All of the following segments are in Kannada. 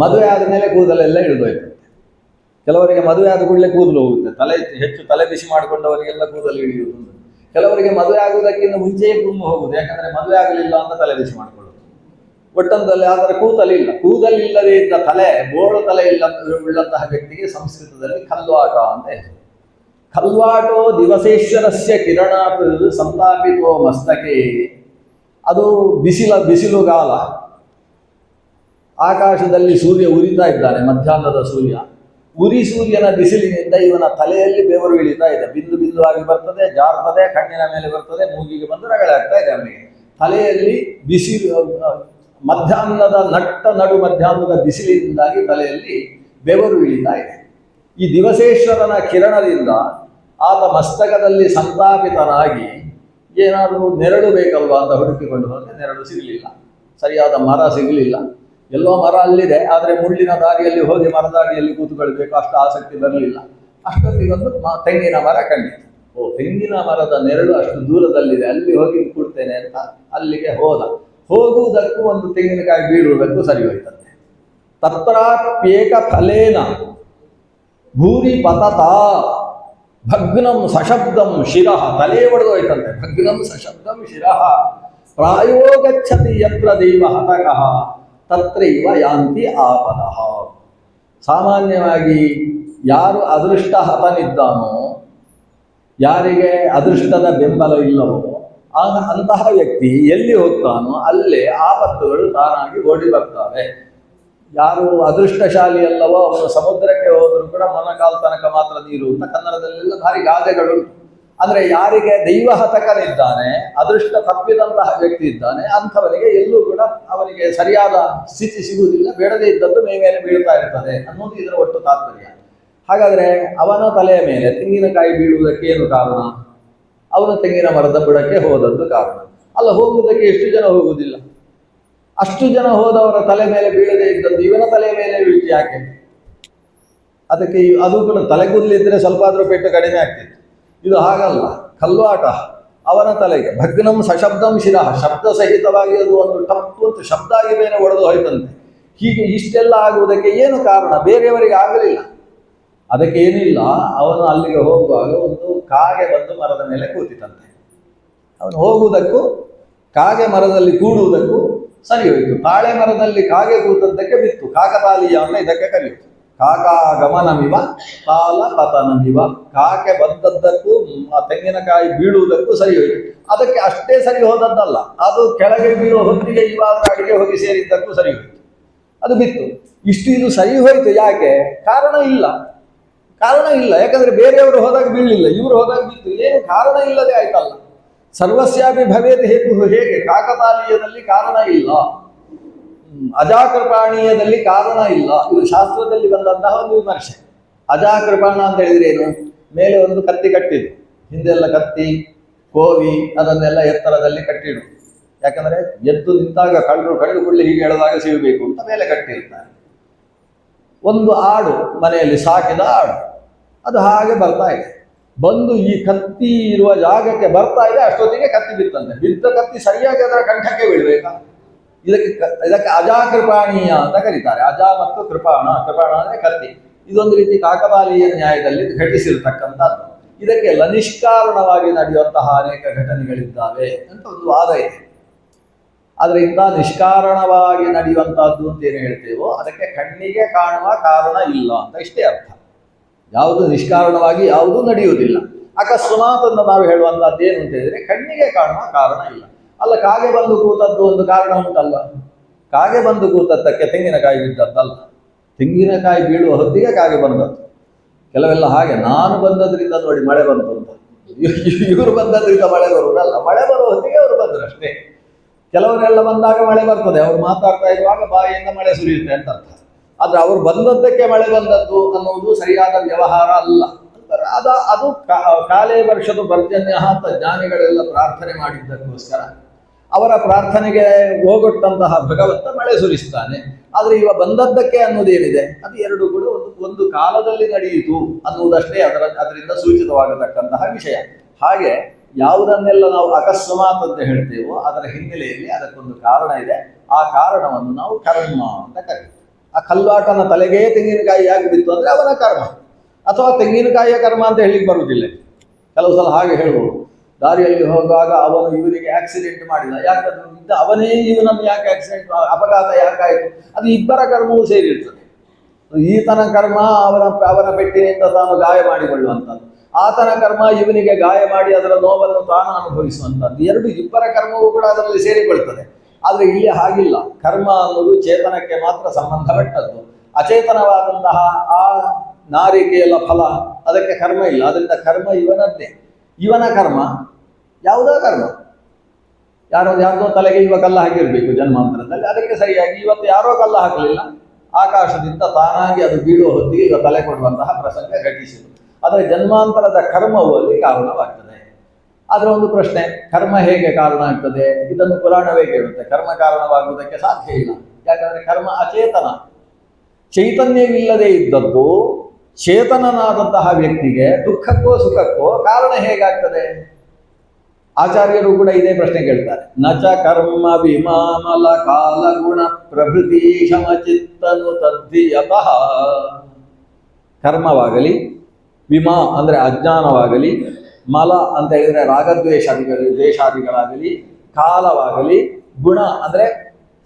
ಮದುವೆ ಆದಮೇಲೆ ಕೂದಲೆಲ್ಲ ಇಳಿದೋಯ್ತಂತೆ. ಕೆಲವರಿಗೆ ಮದುವೆ ಆದ ಕೂಡಲೇ ಕೂದಲು ಹೋಗುತ್ತೆ, ಹೆಚ್ಚು ತಲೆ ಬಿಸಿ ಮಾಡಿಕೊಂಡವರಿಗೆಲ್ಲ ಕೂದಲು ಇಳಿಯುವುದು. ಕೆಲವರಿಗೆ ಮದುವೆ ಆಗುವುದಕ್ಕಿಂತ ಮುಂಚೆಯೇ ಕೂದಲು ಹೋಗುದು, ಯಾಕಂದ್ರೆ ಮದುವೆ ಆಗಲಿಲ್ಲ ಅಂತ ತಲೆ ಬಿಸಿ ಮಾಡಿಕೊಳ್ಳುದು. ಒಟ್ಟಂದಲ್ಲಿ ಆದರೆ ಕೂದಲಿಲ್ಲದೆ ಇದ್ದ ತಲೆ, ಬೋಳು ತಲೆ ಉಳ್ಳಂತಹ ವ್ಯಕ್ತಿಗೆ ಸಂಸ್ಕೃತದಲ್ಲಿ ಖಲ್ವಾಟ ಅಂತ ಹೆಸರು. ಖಲ್ವಾಟೋ ದಿವಸೇಶ್ವರಸ್ಯ ಕಿರಣಾತ್ ಸಂತಾಪಿತೋ ಮಸ್ತಕೆ. ಅದು ಬಿಸಿಲುಗಾಲ, ಆಕಾಶದಲ್ಲಿ ಸೂರ್ಯ ಉರಿತಾ ಇದ್ದಾನೆ, ಮಧ್ಯಾಹ್ನದ ಸೂರ್ಯ. ಸೂರ್ಯನ ಬಿಸಿಲಿನಿಂದ ಇವನ ತಲೆಯಲ್ಲಿ ಬೆವರು ಇಳಿತಾ ಇದೆ, ಬಿಂದು ಬಿಂದು ಆಗಿ ಬರ್ತದೆ, ಜಾರ್ತದೆ, ಕಣ್ಣಿನ ಮೇಲೆ ಬರ್ತದೆ, ಮೂಗಿಗೆ ಬಂದು ರಗಳೆ ಆಗ್ತಾ ಇದೆ ಅವನಿಗೆ. ತಲೆಯಲ್ಲಿ ಮಧ್ಯಾಹ್ನದ ಬಿಸಿಲಿನಿಂದಾಗಿ ತಲೆಯಲ್ಲಿ ಬೆವರು ಇಳಿತಾ ಇದೆ. ಈ ದಿವಸೇಶ್ವರನ ಕಿರಣದಿಂದ ಆತ ಮಸ್ತಕದಲ್ಲಿ ಸಂತಾಪಿತನಾಗಿ ಏನಾದರೂ ನೆರಳು ಬೇಕಲ್ವಾ ಅಂತ ಹುಡುಕಿಕೊಂಡು ಹೋದರೆ ನೆರಳು ಸಿಗಲಿಲ್ಲ, ಸರಿಯಾದ ಮರ ಸಿಗಲಿಲ್ಲ. ಎಲ್ಲೋ ಮರ ಅಲ್ಲಿದೆ, ಆದರೆ ಮುಳ್ಳಿನ ದಾರಿಯಲ್ಲಿ ಹೋಗಿ ಮರದಾಡಿಯಲ್ಲಿ ಕೂತುಕೊಳ್ಬೇಕು, ಅಷ್ಟು ಆಸಕ್ತಿ ಬರಲಿಲ್ಲ. ಅಷ್ಟೊತ್ತಿಗೊಂದು ತೆಂಗಿನ ಮರ ಕಂಡಿತು. ತೆಂಗಿನ ಮರದ ನೆರಳು ಅಷ್ಟು ದೂರದಲ್ಲಿದೆ, ಅಲ್ಲಿ ಹೋಗಿ ಕೂಡ್ತೇನೆ ಅಂತ ಅಲ್ಲಿಗೆ ಹೋಗುವುದಕ್ಕೂ ಒಂದು ತೆಂಗಿನಕಾಯಿ ಬೀಳುವುದಕ್ಕೂ ಸರಿ ಹೋಯ್ತಂತೆ. ತತ್ರಾಪ್ಯೇಕ ಫಲೇನ ಭೂರಿ ಪತತ ಭಗ್ನಂ ಸಶಬ್ದಂ ಶಿರಃ. ತಲೆ ಒಡೆದು ಹೋಯ್ತಂತೆ. ಭಗ್ನಂ ಸಶಬ್ದಂ ಶಿರಃ ಪ್ರಾಯೋ ಗಚ್ಚತಿ ಯತ್ರ ದೈವ ಹತಕಃ ತತ್ರೈವ ಯಾಂತಿ ಆಪದಃ. ಸಾಮಾನ್ಯವಾಗಿ ಯಾರು ಅದೃಷ್ಟ ಹತನಿದ್ದಾನೋ, ಯಾರಿಗೆ ಅದೃಷ್ಟದ ಬೆಂಬಲ ಇಲ್ಲವೋ, ಅಂತಹ ವ್ಯಕ್ತಿ ಎಲ್ಲಿ ಹೋಗ್ತಾನೋ ಅಲ್ಲೇ ಆಪತ್ತುಗಳು ತಾನಾಗಿ ಓಡಿ ಬರ್ತವೆ. ಯಾರು ಅದೃಷ್ಟಶಾಲಿ ಅಲ್ಲವೋ ಅವನು ಸಮುದ್ರಕ್ಕೆ ಹೋದರೂ ಕೂಡ ಮೊಣಕಾಲು ತನಕ ಮಾತ್ರ ನೀರು ಅಂತ ಕನ್ನಡದಲ್ಲೆಲ್ಲ ಭಾರಿ ಗಾದೆಗಳು. ಅಂದ್ರೆ ಯಾರಿಗೆ ದೈವಹತಕನಿದ್ದಾನೆ, ಅದೃಷ್ಟ ತಪ್ಪಿದಂತಹ ವ್ಯಕ್ತಿ ಇದ್ದಾನೆ, ಅಂಥವನಿಗೆ ಎಲ್ಲೂ ಕೂಡ ಅವನಿಗೆ ಸರಿಯಾದ ಸ್ಥಿತಿ ಸಿಗುವುದಿಲ್ಲ, ಬೇಡದೇ ಇದ್ದದ್ದು ಮೇಲೆ ಬೀಳ್ತಾ ಇರ್ತದೆ ಅನ್ನೋದು ಇದರ ಒಟ್ಟು ತಾತ್ಪರ್ಯ. ಹಾಗಾದ್ರೆ ಅವನ ತಲೆಯ ಮೇಲೆ ತೆಂಗಿನಕಾಯಿ ಬೀಳುವುದಕ್ಕೆ ಏನು ಕಾರಣ? ಅವನು ತೆಂಗಿನ ಮರದ ಬುಡಕ್ಕೆ ಹೋದದ್ದು ಕಾರಣ. ಅಲ್ಲ, ಹೋಗುವುದಕ್ಕೆ ಎಷ್ಟು ಜನ ಹೋಗುವುದಿಲ್ಲ? ಅಷ್ಟು ಜನ ಹೋದವರ ತಲೆ ಮೇಲೆ ಬೀಳದೇ ಇದ್ದದ್ದು ಇವನ ತಲೆಯ ಮೇಲೆ ಬೀಳ್ತಿ ಯಾಕೆ? ಅದಕ್ಕೆ ಅದು ಕೂಡ ತಲೆಗೂದಲಿದ್ರೆ ಸ್ವಲ್ಪ ಆದ್ರೂ ಪೆಟ್ಟು ಕಡಿಮೆ ಆಗ್ತಿತ್ತು. ಇದು ಹಾಗಲ್ಲ, ಖಲ್ವಾಟ ಅವನ ತಲೆಗೆ. ಭಗ್ನಂ ಸಶಬ್ದಂ ಶಿರಃ, ಶಬ್ದ ಸಹಿತವಾಗಿ ಅದು ಒಂದು ಟಪ್ಪು ಅಂತ ಶಬ್ದ ಆಗಿ ಬೇರೆ ಒಡೆದು ಹೋಯ್ತಂತೆ. ಹೀಗೆ ಇಷ್ಟೆಲ್ಲ ಆಗುವುದಕ್ಕೆ ಏನು ಕಾರಣ? ಬೇರೆಯವರಿಗೆ ಆಗಲಿಲ್ಲ. ಅದಕ್ಕೆ ಏನಿಲ್ಲ, ಅವನು ಅಲ್ಲಿಗೆ ಹೋಗುವಾಗ ಒಂದು ಕಾಗೆ ಬಂದು ಮರದ ಮೇಲೆ ಕೂತಿತಂತೆ. ಅವನು ಹೋಗುವುದಕ್ಕೂ ಕಾಗೆ ಮರದಲ್ಲಿ ಕೂಡುವುದಕ್ಕೂ ಸರಿ ಹೋಯಿತು. ತಾಳೆ ಮರದಲ್ಲಿ ಕಾಗೆ ಕೂತದ್ದಕ್ಕೆ ಬಿತ್ತು. ಕಾಕತಾಲೀಯ ಅಂತ ಇದಕ್ಕೆ ಕರೆಯುತ್ತೆ. ಕಾಕಾಗಮನಮಿವ ತಾಲ ಪತನಮಿವ. ಕಾಕೆ ಬಂದದ್ದಕ್ಕೂ ತೆಂಗಿನಕಾಯಿ ಬೀಳುವುದಕ್ಕೂ ಸರಿ ಹೋಯಿತು. ಅದಕ್ಕೆ ಅಷ್ಟೇ ಸರಿ ಹೋದದ್ದಲ್ಲ, ಅದು ಕೆಳಗೆ ಬೀಳುವ ಹೊತ್ತಿಗೆ ಇವಾದ ಅಡಿಗೆ ಹೋಗಿ ಸೇರಿದ್ದಕ್ಕೂ ಸರಿ ಹೋಯಿತು, ಅದು ಬಿತ್ತು. ಇದು ಸರಿ ಹೋಯಿತು ಯಾಕೆ? ಕಾರಣ ಇಲ್ಲ. ಯಾಕಂದ್ರೆ ಬೇರೆಯವರು ಹೋದಾಗ ಬೀಳಲಿಲ್ಲ, ಇವರು ಹೋದಾಗ ಬಿತ್ತು. ಏನು ಕಾರಣ ಇಲ್ಲದೆ ಆಯ್ತಲ್ಲ. ಸರ್ವಸ್ಯಾಪಿ ಭವೇದ್ ಹೇತು. ಹೇಗೆ ಕಾಕತಾಲೀಯದಲ್ಲಿ ಕಾರಣ ಇಲ್ಲ, ಅಜಾಕೃಪಾಣೀಯದಲ್ಲಿ ಕಾರಣ ಇಲ್ಲ. ಇದು ಶಾಸ್ತ್ರದಲ್ಲಿ ಬಂದಂತಹ ಒಂದು ವಿಮರ್ಶೆ. ಅಜಾಕೃಪಾಣ ಅಂತ ಹೇಳಿದ್ರೆ ಏನು? ಮೇಲೆ ಒಂದು ಕತ್ತಿ ಕಟ್ಟಿದ್ದು, ಹಿಂದೆಲ್ಲ ಕತ್ತಿ ಕೋವಿ ಅದನ್ನೆಲ್ಲ ಎತ್ತರದಲ್ಲಿ ಕಟ್ಟಿಡು. ಯಾಕಂದ್ರೆ ಎದ್ದು ನಿಂತಾಗ ಕಳ್ಳರು ಕೂಡಲೇ ಹೀಗೆ ಎಳೆದಾಗ ಸಿಗಬೇಕು ಅಂತ ಮೇಲೆ ಕಟ್ಟಿರ್ತಾರೆ. ಒಂದು ಆಡು, ಮನೆಯಲ್ಲಿ ಸಾಕಿದ ಆಡು, ಅದು ಹಾಗೆ ಬರ್ತಾ ಇದೆ. ಬಂದು ಈ ಕತ್ತಿ ಇರುವ ಜಾಗಕ್ಕೆ ಬರ್ತಾ ಇದೆ, ಅಷ್ಟೊತ್ತಿಗೆ ಕತ್ತಿ ಬಿತ್ತಂತೆ. ಬಿದ್ದ ಕತ್ತಿ ಸರಿಯಾಗಿ ಅದರ ಕಂಠಕ್ಕೆ ಬೀಳ್ಬೇಕಾ? ಇದಕ್ಕೆ ಅಜಾಕೃಪಾಣೀಯ ಅಂತ ಕರೀತಾರೆ. ಅಜ ಮತ್ತು ಕೃಪಾಣ ಅಂದ್ರೆ ಕತ್ತಿ. ಇದೊಂದು ರೀತಿ ಕಾಕತಾಲೀಯ ನ್ಯಾಯದಲ್ಲಿ ಘಟಿಸಿರ್ತಕ್ಕಂಥದ್ದು. ಇದಕ್ಕೆಲ್ಲ ನಿಷ್ಕಾರಣವಾಗಿ ನಡೆಯುವಂತಹ ಅನೇಕ ಘಟನೆಗಳಿದ್ದಾವೆ ಅಂತ ಒಂದು ವಾದ ಇದೆ. ಆದರೆ ಇಂಥ ನಿಷ್ಕಾರಣವಾಗಿ ನಡೆಯುವಂತಹದ್ದು ಅಂತ ಏನು ಹೇಳ್ತೇವೋ ಅದಕ್ಕೆ ಕಣ್ಣಿಗೆ ಕಾಣುವ ಕಾರಣ ಇಲ್ಲ ಅಂತ ಇಷ್ಟೇ ಅರ್ಥ. ಯಾವುದು ನಿಷ್ಕಾರಣವಾಗಿ ಯಾವುದೂ ನಡೆಯುವುದಿಲ್ಲ. ಅಕಸ್ಮಾತ್ ಅಂತ ನಾವು ಹೇಳುವಂತಹದ್ದು ಏನು ಅಂತ ಹೇಳಿದ್ರೆ ಕಣ್ಣಿಗೆ ಕಾಣುವ ಕಾರಣ ಇಲ್ಲ. ಅಲ್ಲ, ಕಾಗೆ ಬಂದು ಕೂತದ್ದು ಒಂದು ಕಾರಣ ಉಂಟಲ್ಲ. ಕಾಗೆ ಬಂದು ಕೂತದ್ದಕ್ಕೆ ತೆಂಗಿನಕಾಯಿ ಬಿದ್ದದ್ದಲ್ಲ, ತೆಂಗಿನಕಾಯಿ ಬೀಳುವ ಹೊತ್ತಿಗೆ ಕಾಗೆ ಬಂದದ್ದು. ಕೆಲವೆಲ್ಲ ಹಾಗೆ, ನಾನು ಬಂದದ್ರಿಂದ ನೋಡಿ ಮಳೆ ಬಂತು ಅಂತ, ಇವರು ಬಂದದ್ರಿಂದ ಮಳೆ ಬರುವುದಲ್ಲ, ಮಳೆ ಬರುವ ಹೊತ್ತಿಗೆ ಅವರು ಬಂದರು ಅಷ್ಟೇ. ಕೆಲವರೆಲ್ಲ ಬಂದಾಗ ಮಳೆ ಬರ್ತದೆ, ಅವರು ಮಾತಾಡ್ತಾ ಇರುವಾಗ ಬಾಯಿಯಿಂದ ಮಳೆ ಸುರಿಯುತ್ತೆ ಅಂತ ಅರ್ಥ. ಆದ್ರೆ ಅವರು ಬಂದದ್ದಕ್ಕೆ ಮಳೆ ಬಂದದ್ದು ಅನ್ನುವುದು ಸರಿಯಾದ ವ್ಯವಹಾರ ಅಲ್ಲ. ಅದು ಕಾಲೇ ವರ್ಷದ ಪರ್ಜನ್ಯ ಅಂತ ಜ್ಞಾನಿಗಳೆಲ್ಲ ಪ್ರಾರ್ಥನೆ ಮಾಡಿದ್ದಕ್ಕೋಸ್ಕರ ಅವರ ಪ್ರಾರ್ಥನೆಗೆ ಹೋಗೊಟ್ಟಂತಹ ಭಗವಂತ ಮಳೆ ಸುರಿಸ್ತಾನೆ. ಆದ್ರೆ ಇವ ಬಂದದ್ದಕ್ಕೆ ಅನ್ನೋದೇನಿದೆ ಅದು ಎರಡು ಕೂಡ ಒಂದು ಕಾಲದಲ್ಲಿ ನಡೆಯಿತು ಅನ್ನುವುದಷ್ಟೇ ಅದರಿಂದ ಸೂಚಿತವಾಗತಕ್ಕಂತಹ ವಿಷಯ. ಹಾಗೆ ಯಾವುದನ್ನೆಲ್ಲ ನಾವು ಅಕಸ್ಮಾತ್ ಅಂತ ಹೇಳ್ತೇವೋ ಅದರ ಹಿನ್ನೆಲೆಯಲ್ಲಿ ಅದಕ್ಕೊಂದು ಕಾರಣ ಇದೆ. ಆ ಕಾರಣವನ್ನು ನಾವು ಕರ್ಮ ಅಂತ ಕರೀತೀವಿ. ಆ ಕಲ್ಲಾಟನ ತಲೆಗೇ ತೆಂಗಿನಕಾಯಿ ಯಾಕೆ ಬಿತ್ತು ಅಂದರೆ ಅವನ ಕರ್ಮ, ಅಥವಾ ತೆಂಗಿನಕಾಯಿಯ ಕರ್ಮ ಅಂತ ಹೇಳಿಕ್ಕೆ ಬರುವುದಿಲ್ಲ. ಕೆಲವು ಸಲ ಹಾಗೆ ಹೇಳ್ಬೋದು, ದಾರಿಯಲ್ಲಿ ಹೋಗುವಾಗ ಅವನು ಇವನಿಗೆ ಆಕ್ಸಿಡೆಂಟ್ ಮಾಡಿದ, ಯಾಕಂದ್ರೆ ಅವನೇ ಇವನನ್ನು ಯಾಕೆ ಆಕ್ಸಿಡೆಂಟ್ ಅಪಘಾತ ಯಾಕಾಯಿತು, ಅದು ಇಬ್ಬರ ಕರ್ಮವೂ ಸೇರಿರ್ತದೆ. ಈತನ ಕರ್ಮ ಅವನ ಪೆಟ್ಟಿನಿಂದ ತಾನು ಗಾಯ ಮಾಡಿಕೊಳ್ಳುವಂಥದ್ದು, ಆತನ ಕರ್ಮ ಇವನಿಗೆ ಗಾಯ ಮಾಡಿ ಅದರ ನೋವನ್ನು ತಾನು ಅನುಭವಿಸುವಂಥದ್ದು, ಎರಡು ಇಬ್ಬರ ಕರ್ಮವೂ ಕೂಡ ಅದರಲ್ಲಿ ಸೇರಿಕೊಳ್ತದೆ. ಆದರೆ ಇಲ್ಲಿ ಹಾಗಿಲ್ಲ. ಕರ್ಮ ಅನ್ನೋದು ಚೇತನಕ್ಕೆ ಮಾತ್ರ ಸಂಬಂಧಪಟ್ಟದ್ದು. ಅಚೇತನವಾದಂತಹ ಆ ನಾರಿಕೆಯಲ್ಲ ಫಲ, ಅದಕ್ಕೆ ಕರ್ಮ ಇಲ್ಲ. ಅದರಿಂದ ಕರ್ಮ ಇವನದ್ದೇ. ಇವನ ಕರ್ಮ ಯಾವುದೋ ಕರ್ಮ, ಯಾರ್ದೋ ತಲೆಗೆ ಇವ ಕಲ್ಲ ಹಾಕಿರ್ಬೇಕು ಜನ್ಮಾಂತರದಲ್ಲಿ, ಅದಕ್ಕೆ ಸರಿಯಾಗಿ ಇವತ್ತು ಯಾರೋ ಕಲ್ಲ ಹಾಕಲಿಲ್ಲ, ಆಕಾಶದಿಂದ ತಾನಾಗಿ ಅದು ಬೀಳುವ ಹೊತ್ತಿಗೆ ಇವ ತಲೆ ಕೊಡುವಂತಹ ಪ್ರಸಂಗ ಘಟಿಸಿತು. ಆದರೆ ಜನ್ಮಾಂತರದ ಕರ್ಮವು ಅಲ್ಲಿ ಕಾರಣವಾಗ್ತದೆ. ಆದರೆ ಒಂದು ಪ್ರಶ್ನೆ, ಕರ್ಮ ಹೇಗೆ ಕಾರಣ ಆಗ್ತದೆ? ಇದನ್ನು ಪುರಾಣವೇ ಕೇಳುತ್ತೆ. ಕರ್ಮ ಕಾರಣವಾಗುವುದಕ್ಕೆ ಸಾಧ್ಯ ಇಲ್ಲ. ಯಾಕಂದ್ರೆ ಕರ್ಮ ಅಚೇತನ. ಚೈತನ್ಯವಿಲ್ಲದೆ ಇದ್ದದ್ದು ಚೇತನನಾದಂತಹ ವ್ಯಕ್ತಿಗೆ ದುಃಖಕ್ಕೋ ಸುಖಕ್ಕೋ ಕಾರಣ ಹೇಗಾಗ್ತದೆ? ಆಚಾರ್ಯರು ಕೂಡ ಇದೇ ಪ್ರಶ್ನೆ ಕೇಳ್ತಾರೆ. ನಚ ಕರ್ಮ ವಿಮಾಮಲ ಕಾಲ ಗುಣ ಪ್ರಭೃತಿ ಶಮಚಿತ್ತನು ತದ್ಧಿಯತಃ. ಕರ್ಮವಾಗಲಿ, ವಿಮಾ ಅಂದರೆ ಅಜ್ಞಾನವಾಗಲಿ, ಮಲ ಅಂತ ಹೇಳಿದರೆ ದ್ವೇಷಾದಿಗಳಾಗಲಿ, ಕಾಲವಾಗಲಿ, ಗುಣ ಅಂದರೆ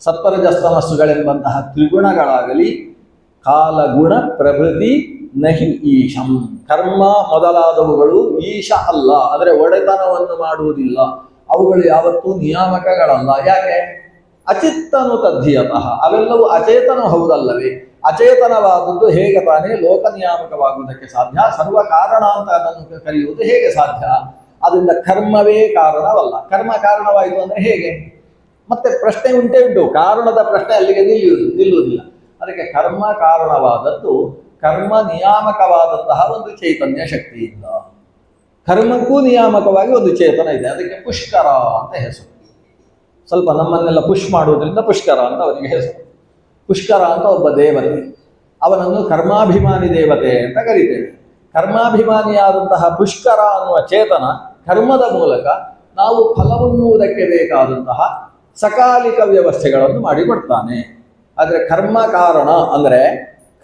ಸತ್ವರಜಸ್ತಮಸ್ಸುಗಳೆಂಬಂತಹ ತ್ರಿಗುಣಗಳಾಗಲಿ, ಕಾಲ ಗುಣ ಪ್ರಭೃತಿ ನಹಿ ಈಶಂ. ಕರ್ಮ ಮೊದಲಾದವುಗಳು ಈಶ ಅಲ್ಲ, ಅಂದರೆ ಒಡೆತನವನ್ನು ಮಾಡುವುದಿಲ್ಲ. ಅವುಗಳು ಯಾವತ್ತೂ ನಿಯಾಮಕಗಳಲ್ಲ. ಯಾಕೆ? ಅಚಿತ್ತನು ತದ್ಧಿಯತಃ. ಅವೆಲ್ಲವೂ ಅಚೇತನ ಹೌದಲ್ಲವೇ? ಅಚೇತನವಾದದ್ದು ಹೇಗೆ ತಾನೇ ಲೋಕ ನಿಯಾಮಕವಾಗುವುದಕ್ಕೆ ಸಾಧ್ಯ? ಸರ್ವ ಕಾರಣ ಅಂತ ಅದನ್ನು ಕರೆಯುವುದು ಹೇಗೆ ಸಾಧ್ಯ? ಅದರಿಂದ ಕರ್ಮವೇ ಕಾರಣವಲ್ಲ. ಕರ್ಮ ಕಾರಣವಾಯಿತು ಅಂದರೆ ಹೇಗೆ? ಮತ್ತೆ ಪ್ರಶ್ನೆ ಉಂಟೇ ಉಂಟು. ಕಾರಣದ ಪ್ರಶ್ನೆ ಅಲ್ಲಿಗೆ ನಿಲ್ಲುವುದಿಲ್ಲ. ಅದಕ್ಕೆ ಕರ್ಮ ಕಾರಣವಾದದ್ದು ಕರ್ಮ ನಿಯಾಮಕವಾದಂತಹ ಒಂದು ಚೈತನ್ಯ ಶಕ್ತಿಯಿಂದ. ಕರ್ಮಕ್ಕೂ ನಿಯಾಮಕವಾಗಿ ಒಂದು ಚೇತನ ಇದೆ. ಅದಕ್ಕೆ ಪುಷ್ಕರ ಅಂತ ಹೆಸರು. ಸ್ವಲ್ಪ ನಮ್ಮನ್ನೆಲ್ಲ ಪುಷ್ ಮಾಡುವುದರಿಂದ ಪುಷ್ಕರ ಅಂತ ಅವನಿಗೆ ಹೆಸರು. ಪುಷ್ಕರ ಅಂತ ಒಬ್ಬ ದೇವತೆ, ಅವನನ್ನು ಕರ್ಮಾಭಿಮಾನಿ ದೇವತೆ ಅಂತ ಕರೀತೇವೆ. ಕರ್ಮಾಭಿಮಾನಿಯಾದಂತಹ ಪುಷ್ಕರ ಅನ್ನುವ ಚೇತನ ಕರ್ಮದ ಮೂಲಕ ನಾವು ಫಲವನ್ನುವುದಕ್ಕೆ ಬೇಕಾದಂತಹ ಸಕಾಲಿಕ ವ್ಯವಸ್ಥೆಗಳನ್ನು ಮಾಡಿಕೊಡ್ತಾನೆ. ಆದರೆ ಕರ್ಮ ಕಾರಣ ಅಂದರೆ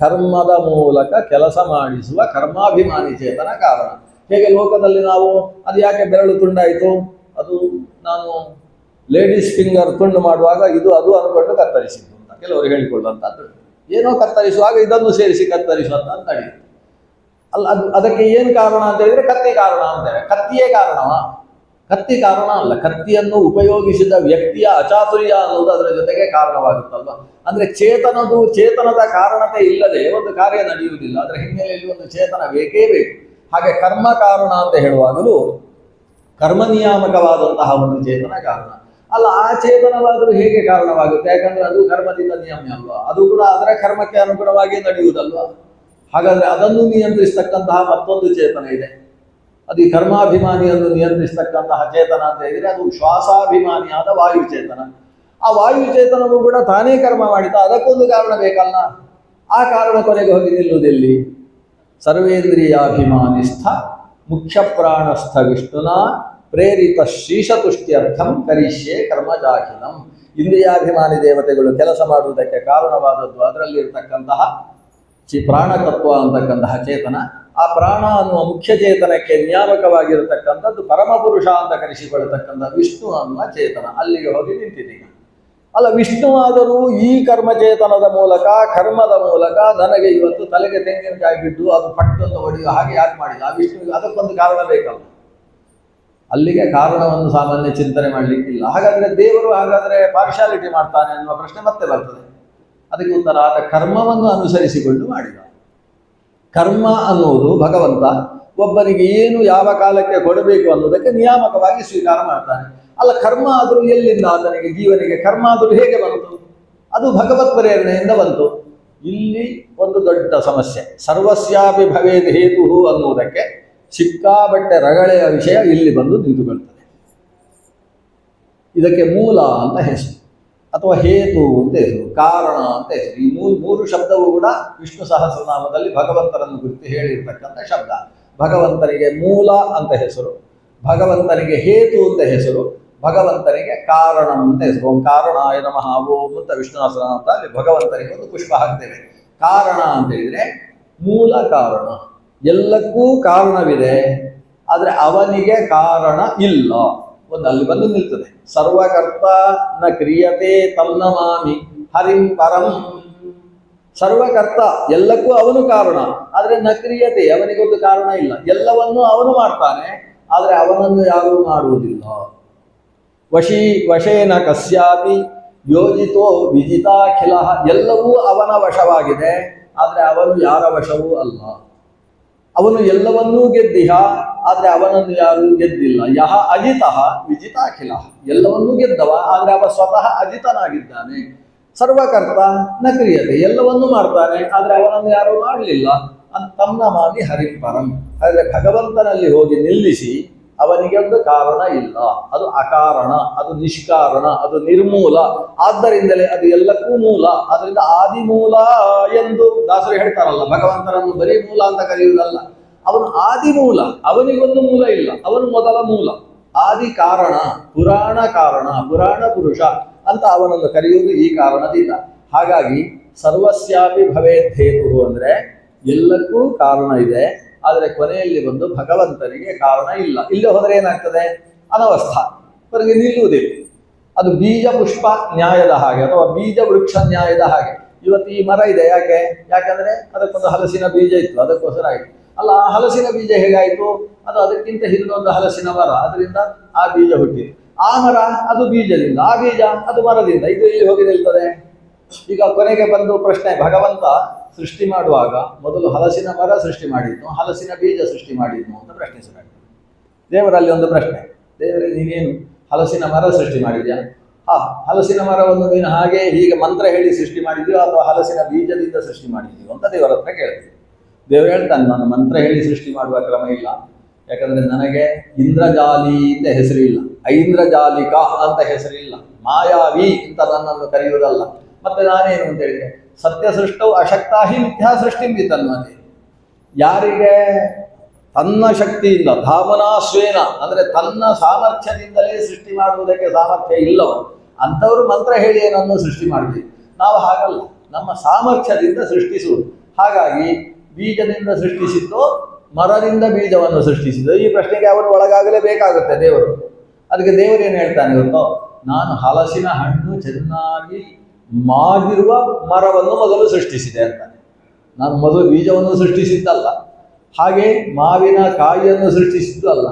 ಕರ್ಮದ ಮೂಲಕ ಕೆಲಸ ಮಾಡಿಸುವ ಕರ್ಮಾಭಿಮಾನಿ ಚೇತನ ಕಾರಣ. ಹೇಗೆ ಲೋಕದಲ್ಲಿ ನಾವು ಅದು ಯಾಕೆ ಬೆರಳು ತುಂಡಾಯಿತು, ಅದು ನಾನು ಲೇಡೀಸ್ ಫಿಂಗರ್ ತುಂಡು ಮಾಡುವಾಗ ಇದು ಅದು ಅನ್ಕೊಂಡು ಕತ್ತರಿಸಿದ್ದು ಅಂತ ಕೆಲವರು ಹೇಳಿಕೊಳ್ಳುವಂಥದ್ದು. ಏನೋ ಕತ್ತರಿಸುವಾಗ ಇದನ್ನು ಸೇರಿಸಿ ಕತ್ತರಿಸುವಂತ ನಡೆಯುತ್ತೆ. ಅಲ್ಲ, ಅದಕ್ಕೆ ಏನು ಕಾರಣ ಅಂತ ಹೇಳಿದ್ರೆ ಕತ್ತಿ ಕಾರಣ ಅಂತೇವೆ. ಕತ್ತಿಯೇ ಕಾರಣವಾ? ಕತ್ತಿ ಕಾರಣ ಅಲ್ಲ. ಕತ್ತಿಯನ್ನು ಉಪಯೋಗಿಸಿದ ವ್ಯಕ್ತಿಯ ಅಚಾತುರ್ಯ ಅನ್ನೋದು ಅದರ ಜೊತೆಗೆ ಕಾರಣವಾಗುತ್ತಲ್ವ. ಅಂದ್ರೆ ಚೇತನದ ಕಾರಣತೆ ಇಲ್ಲದೆ ಒಂದು ಕಾರ್ಯ ನಡೆಯುವುದಿಲ್ಲ. ಅದರ ಹಿನ್ನೆಲೆಯಲ್ಲಿ ಒಂದು ಚೇತನ ಬೇಕೇ ಬೇಕು. ಹಾಗೆ ಕರ್ಮ ಕಾರಣ ಅಂತ ಹೇಳುವಾಗಲೂ ಕರ್ಮ ನಿಯಾಮಕವಾದಂತಹ ಒಂದು ಚೇತನ ಕಾರಣ ಅಲ್ಲ. ಆ ಚೇತನವಾದರೂ ಹೇಗೆ ಕಾರಣವಾಗುತ್ತೆ? ಯಾಕಂದ್ರೆ ಅದು ಕರ್ಮದಿಂದ ನಿಯಮ ಅಲ್ವಾ, ಅದು ಕೂಡ ಅದರ ಕರ್ಮಕ್ಕೆ ಅನುಗುಣವಾಗಿ ನಡೆಯುವುದಲ್ವಾ. ಹಾಗಾದ್ರೆ ಅದನ್ನು ನಿಯಂತ್ರಿಸ್ತಕ್ಕಂತಹ ಮತ್ತೊಂದು ಚೇತನ ಇದೆ. ಅದು ಈ ಕರ್ಮಾಭಿಮಾನಿಯನ್ನು ನಿಯಂತ್ರಿಸ್ತಕ್ಕಂತಹ ಚೇತನ ಅಂತ ಹೇಳಿದ್ರೆ ಅದು ಶ್ವಾಸಾಭಿಮಾನಿಯಾದ ವಾಯು ಚೇತನ. ಆ ವಾಯು ಚೇತನವು ಕೂಡ ತಾನೇ ಕರ್ಮ ಮಾಡಿತಾ, ಅದಕ್ಕೊಂದು ಕಾರಣ ಬೇಕಲ್ಲ. ಆ ಕಾರಣ ಕೊನೆಗೆ ಹೋಗಿ ನಿಲ್ಲುವುದೆಲ್ಲಿ? ಸರ್ವೇಂದ್ರಿಯಾಭಿಮಾನಿಸ್ಥ ಮುಖ್ಯ ಪ್ರಾಣಸ್ಥ ವಿಷ್ಣುನ ಪ್ರೇರಿತ ಶ್ರೀಶತುಷ್ಟ್ಯರ್ಥಂ ಕರಿಷ್ಯೆ ಕರ್ಮಜಾಹಿನಂ. ಇಂದ್ರಿಯಾಭಿಮಾನಿ ದೇವತೆಗಳು ಕೆಲಸ ಮಾಡುವುದಕ್ಕೆ ಕಾರಣವಾದದ್ದು ಅದರಲ್ಲಿ ಇರತಕ್ಕಂತಹ ಪ್ರಾಣತತ್ವ ಅಂತಕ್ಕಂತಹ ಚೇತನ. ಆ ಪ್ರಾಣ ಅನ್ನುವ ಮುಖ್ಯ ಚೇತನಕ್ಕೆ ನಿಯಾಮಕವಾಗಿರತಕ್ಕಂಥದ್ದು ಪರಮಪುರುಷ ಅಂತ ಕರೆಸಿಕೊಳ್ಳತಕ್ಕಂಥ ವಿಷ್ಣು ಅನ್ನುವ ಚೇತನ. ಅಲ್ಲಿಗೆ ಹೋಗಿ ನಿಂತಿದ್ದೀಗ. ಅಲ್ಲ, ವಿಷ್ಣುವಾದರೂ ಈ ಕರ್ಮಚೇತನದ ಮೂಲಕ, ಕರ್ಮದ ಮೂಲಕ ನನಗೆ ಇವತ್ತು ತಲೆಗೆ ತೆಂಗಿನಕಾಯಿ ಬಿದ್ದು ಅದು ಪಟ್ಟನ್ನು ಹೊಡೆಯುವ ಹಾಗೆ ಯಾಕೆ ಮಾಡಿಲ್ಲ? ಆ ವಿಷ್ಣುವಿಗೆ ಅದಕ್ಕೊಂದು ಕಾರಣ ಬೇಕಲ್ಲ. ಅಲ್ಲಿಗೆ ಕಾರಣವನ್ನು ಸಾಮಾನ್ಯ ಚಿಂತನೆ ಮಾಡಲಿಕ್ಕಿಲ್ಲ. ಹಾಗಾದ್ರೆ ದೇವರು ಹಾಗಾದ್ರೆ ಪಾರ್ಶಾಲಿಟಿ ಮಾಡ್ತಾನೆ ಅನ್ನುವ ಪ್ರಶ್ನೆ ಮತ್ತೆ ಬರ್ತದೆ. ಅದಕ್ಕೆ ಉತ್ತರ, ಆದ ಕರ್ಮವನ್ನು ಅನುಸರಿಸಿಕೊಂಡು ಮಾಡಿದ. ಕರ್ಮ ಅನ್ನುವುದು ಭಗವಂತ ಒಬ್ಬನಿಗೆ ಏನು ಯಾವ ಕಾಲಕ್ಕೆ ಕೊಡಬೇಕು ಅನ್ನೋದಕ್ಕೆ ನಿಯಾಮಕವಾಗಿ ಸ್ವೀಕಾರ ಮಾಡ್ತಾನೆ. ಅಲ್ಲ, ಕರ್ಮ ಆದರೂ ಎಲ್ಲಿಂದ ಆತನಿಗೆ, ಜೀವನಿಗೆ ಕರ್ಮ ಆದರೂ ಹೇಗೆ ಬಂತು? ಅದು ಭಗವತ್ ಪ್ರೇರಣೆಯಿಂದ ಬಂತು. ಇಲ್ಲಿ ಒಂದು ದೊಡ್ಡ ಸಮಸ್ಯೆ. ಸರ್ವಸ್ಯಾಪಿ ಭವೇದ್ ಹೇತು ಅನ್ನುವುದಕ್ಕೆ ಸಿಕ್ಕಾಬಟ್ಟೆ ರಗಳೆಯ ವಿಷಯ ಇಲ್ಲಿ ಬಂದು ನಿಂತುಕೊಳ್ತದೆ. ಇದಕ್ಕೆ ಮೂಲ ಅಂತ ಹೆಸರು, ಅಥವಾ ಹೇತು ಅಂತ ಹೆಸರು, ಕಾರಣ ಅಂತ ಹೆಸರು. ಈ ಮೂರು ಶಬ್ದವು ಕೂಡ ವಿಷ್ಣು ಸಹಸ್ರನಾಮದಲ್ಲಿ ಭಗವಂತನನ್ನು ಕುರಿತು ಹೇಳಿರ್ತಕ್ಕಂಥ ಶಬ್ದ. ಭಗವಂತನಿಗೆ ಮೂಲ ಅಂತ ಹೆಸರು, ಭಗವಂತನಿಗೆ ಹೇತು ಅಂತ ಹೆಸರು, ಭಗವಂತನಿಗೆ ಕಾರಣ ಅಂತ ಹೆಸರು. ಓಂ ಕಾರಣಾಯ ನಮಃ ಓಂ ಅಂತ ವಿಷ್ಣು ಸಹಸ್ರನಾಮ ಅಂತ ಅಲ್ಲಿ ಭಗವಂತನಿಗೆ ಒಂದು ಪುಷ್ಪ ಹಾಕ್ತೇವೆ. ಕಾರಣ ಅಂತ ಹೇಳಿದ್ರೆ ಮೂಲ ಕಾರಣ, ಎಲ್ಲಕ್ಕೂ ಕಾರಣವಿದೆ, ಆದರೆ ಅವನಿಗೆ ಕಾರಣ ಇಲ್ಲ. ಒಂದು ಅಲ್ಲಿ ಬಂದು ನಿಲ್ತದೆ, ಸರ್ವಕರ್ತ ನ ಕ್ರಿಯತೆ ತನ್ನಮಾಮಿ ಹರಿಂ ಪರಂ. ಸರ್ವಕರ್ತ, ಎಲ್ಲಕ್ಕೂ ಅವನು ಕಾರಣ, ಆದರೆ ನ ಕ್ರಿಯತೆ, ಅವನಿಗೊಂದು ಕಾರಣ ಇಲ್ಲ. ಎಲ್ಲವನ್ನೂ ಅವನು ಮಾಡ್ತಾನೆ, ಆದರೆ ಅವನನ್ನು ಯಾರೂ ಮಾಡುವುದಿಲ್ಲ. ವಶೇನ ಕಸ್ಯಾಪಿ ಯೋಜಿತೋ ವಿಜಿತಾಖಿಲ. ಎಲ್ಲವೂ ಅವನ ವಶವಾಗಿದೆ, ಆದರೆ ಅವನು ಯಾರ ವಶವೂ ಅಲ್ಲ. ಅವನು ಎಲ್ಲವನ್ನೂ ಗೆದ್ದಿಹ, ಆದರೆ ಅವನನ್ನು ಯಾರೂ ಗೆದ್ದಿಲ್ಲ. ಯಹ ಅಜಿತಃ ವಿಜಿತಾಖಿಲ. ಎಲ್ಲವನ್ನೂ ಗೆದ್ದವ, ಆದರೆ ಅವ ಸ್ವತಃ ಅಜಿತನಾಗಿದ್ದಾನೆ. ಸರ್ವಕರ್ತ ನ ಕ್ರಿಯತೆ, ಎಲ್ಲವನ್ನೂ ಮಾಡ್ತಾನೆ, ಆದರೆ ಅವನನ್ನು ಯಾರೂ ಮಾಡಲಿಲ್ಲ. ಅಂತ ತಮ್ಮ ಮಾಮಿ ಹರಿಪರಂ. ಆದರೆ ಭಗವಂತನಲ್ಲಿ ಹೋಗಿ ನಿಲ್ಲಿಸಿ ಅವನಿಗೆ ಒಂದು ಕಾರಣ ಇಲ್ಲ, ಅದು ಅಕಾರಣ, ಅದು ನಿಷ್ಕಾರಣ, ಅದು ನಿರ್ಮೂಲ. ಆದ್ದರಿಂದಲೇ ಅದು ಎಲ್ಲಕ್ಕೂ ಮೂಲ. ಅದರಿಂದ ಆದಿಮೂಲ ಎಂದು ದಾಸರು ಹೇಳ್ತಾರಲ್ಲ, ಭಗವಂತನನ್ನು ಬರೀ ಮೂಲ ಅಂತ ಕರೆಯುವುದಲ್ಲ, ಅವನು ಆದಿಮೂಲ. ಅವನಿಗೊಂದು ಮೂಲ ಇಲ್ಲ, ಅವನು ಮೊದಲ ಮೂಲ. ಆದಿ ಕಾರಣ, ಪುರಾಣ ಕಾರಣ, ಪುರಾಣ ಪುರುಷ ಅಂತ ಅವನನ್ನು ಕರೆಯುವುದು ಈ ಕಾರಣದಿಂದ. ಹಾಗಾಗಿ ಸರ್ವಸ್ಯಾಪಿ ಭವೇದ್ಧೇತು ಅಂದರೆ ಎಲ್ಲಕ್ಕೂ ಕಾರಣ ಇದೆ, ಆದರೆ ಕೊನೆಯಲ್ಲಿ ಬಂದು ಭಗವಂತನಿಗೆ ಕಾರಣ ಇಲ್ಲ. ಇಲ್ಲೇ ಹೋದರೆ ಏನಾಗ್ತದೆ? ಅನವಸ್ಥ, ಅವರಿಗೆ ನಿಲ್ಲುವುದಿಲ್ಲ. ಅದು ಬೀಜ ಪುಷ್ಪ ನ್ಯಾಯದ ಹಾಗೆ, ಅಥವಾ ಬೀಜ ವೃಕ್ಷ ನ್ಯಾಯದ ಹಾಗೆ. ಇವತ್ತು ಈ ಮರ ಇದೆ, ಯಾಕಂದ್ರೆ ಅದಕ್ಕೊಂದು ಹಲಸಿನ ಬೀಜ ಇತ್ತು, ಅದಕ್ಕೋಸ್ಕರ ಆಯಿತು. ಅಲ್ಲ, ಆ ಹಲಸಿನ ಬೀಜ ಹೇಗಾಯಿತು? ಅದು ಅದಕ್ಕಿಂತ ಹಿಂದೊಂದು ಹಲಸಿನ ಮರ, ಅದರಿಂದ ಆ ಬೀಜ ಹುಟ್ಟಿತು. ಆ ಮರ ಅದು ಬೀಜದಿಂದ, ಆ ಬೀಜ ಅದು ಮರದಿಂದ. ಇದು ಇಲ್ಲಿ ಹೋಗಿ ನಿಲ್ತದೆ. ಈಗ ಕೊನೆಗೆ ಬಂದು ಪ್ರಶ್ನೆ, ಭಗವಂತ ಸೃಷ್ಟಿ ಮಾಡುವಾಗ ಮೊದಲು ಹಲಸಿನ ಮರ ಸೃಷ್ಟಿ ಮಾಡಿದ್ನು, ಹಲಸಿನ ಬೀಜ ಸೃಷ್ಟಿ ಮಾಡಿದ್ನು ಅಂತ ಪ್ರಶ್ನಿಸಲಾಗ್ತದೆ. ದೇವರಲ್ಲಿ ಒಂದು ಪ್ರಶ್ನೆ, ದೇವರೇ ನೀನೇನು ಹಲಸಿನ ಮರ ಸೃಷ್ಟಿ ಮಾಡಿದ್ಯಾ? ಹಲಸಿನ ಮರವನ್ನು ನೀನು ಹಾಗೆ ಹೀಗೆ ಮಂತ್ರ ಹೇಳಿ ಸೃಷ್ಟಿ ಮಾಡಿದ್ಯೋ ಅಥವಾ ಹಲಸಿನ ಬೀಜದಿಂದ ಸೃಷ್ಟಿ ಮಾಡಿದ್ಯೋ ಅಂತ ದೇವರ ಹತ್ರ ಕೇಳ್ತೀವಿ. ದೇವರು ಹೇಳ್ತಾನೆ, ನಾನು ಮಂತ್ರ ಹೇಳಿ ಸೃಷ್ಟಿ ಮಾಡುವ ಕ್ರಮ ಇಲ್ಲ, ಯಾಕಂದ್ರೆ ನನಗೆ ಇಂದ್ರಜಾಲಿ ಅಂತ ಹೆಸರಿಲ್ಲ, ಐಂದ್ರಜಾಲಿಕ ಅಂತ ಹೆಸರಿಲ್ಲ, ಮಾಯಾವಿ ಅಂತ ನನ್ನನ್ನು ಕರೆಯುವುದಲ್ಲ. ಮತ್ತೆ ನಾನೇನು ಅಂತ ಹೇಳಿದ್ರೆ, ಸತ್ಯ ಸೃಷ್ಟವು ಅಶಕ್ತಾಹಿ ಮಿಥ್ಯಾ ಸೃಷ್ಟಿ ತನ್ಮತಿ. ಯಾರಿಗೆ ತನ್ನ ಶಕ್ತಿಯಿಂದ ಧಾಮನಾಶ್ವೇನ ಅಂದ್ರೆ ತನ್ನ ಸಾಮರ್ಥ್ಯದಿಂದಲೇ ಸೃಷ್ಟಿ ಮಾಡುವುದಕ್ಕೆ ಸಾಮರ್ಥ್ಯ ಇಲ್ಲವೋ ಅಂಥವರು ಮಂತ್ರ ಹೇಳಿ ಏನನ್ನು ಸೃಷ್ಟಿ ಮಾಡಿದ್ವಿ. ನಾವು ಹಾಗಲ್ಲ, ನಮ್ಮ ಸಾಮರ್ಥ್ಯದಿಂದ ಸೃಷ್ಟಿಸುವುದು. ಹಾಗಾಗಿ ಬೀಜದಿಂದ ಸೃಷ್ಟಿಸಿದ್ದು, ಮರದಿಂದ ಬೀಜವನ್ನು ಸೃಷ್ಟಿಸಿದ್ದು. ಈ ಪ್ರಶ್ನೆಗೆ ಅವರು ಒಳಗಾಗಲೇಬೇಕಾಗುತ್ತೆ ದೇವರು. ಅದಕ್ಕೆ ದೇವರು ಏನು ಹೇಳ್ತಾನೆ ಗೊತ್ತೋ? ನಾನು ಹಲಸಿನ ಹಣ್ಣು ಚೆನ್ನಾಗಿ ಮಾಗಿರುವ ಮರವನ್ನು ಮೊದಲು ಸೃಷ್ಟಿಸಿದೆ ಅಂತಾನೆ. ನಾನು ಮೊದಲು ಬೀಜವನ್ನು ಸೃಷ್ಟಿಸಿದ್ದಲ್ಲ, ಹಾಗೆ ಮಾವಿನ ಕಾಯಿಯನ್ನು ಸೃಷ್ಟಿಸಿದ್ದು ಅಲ್ಲ,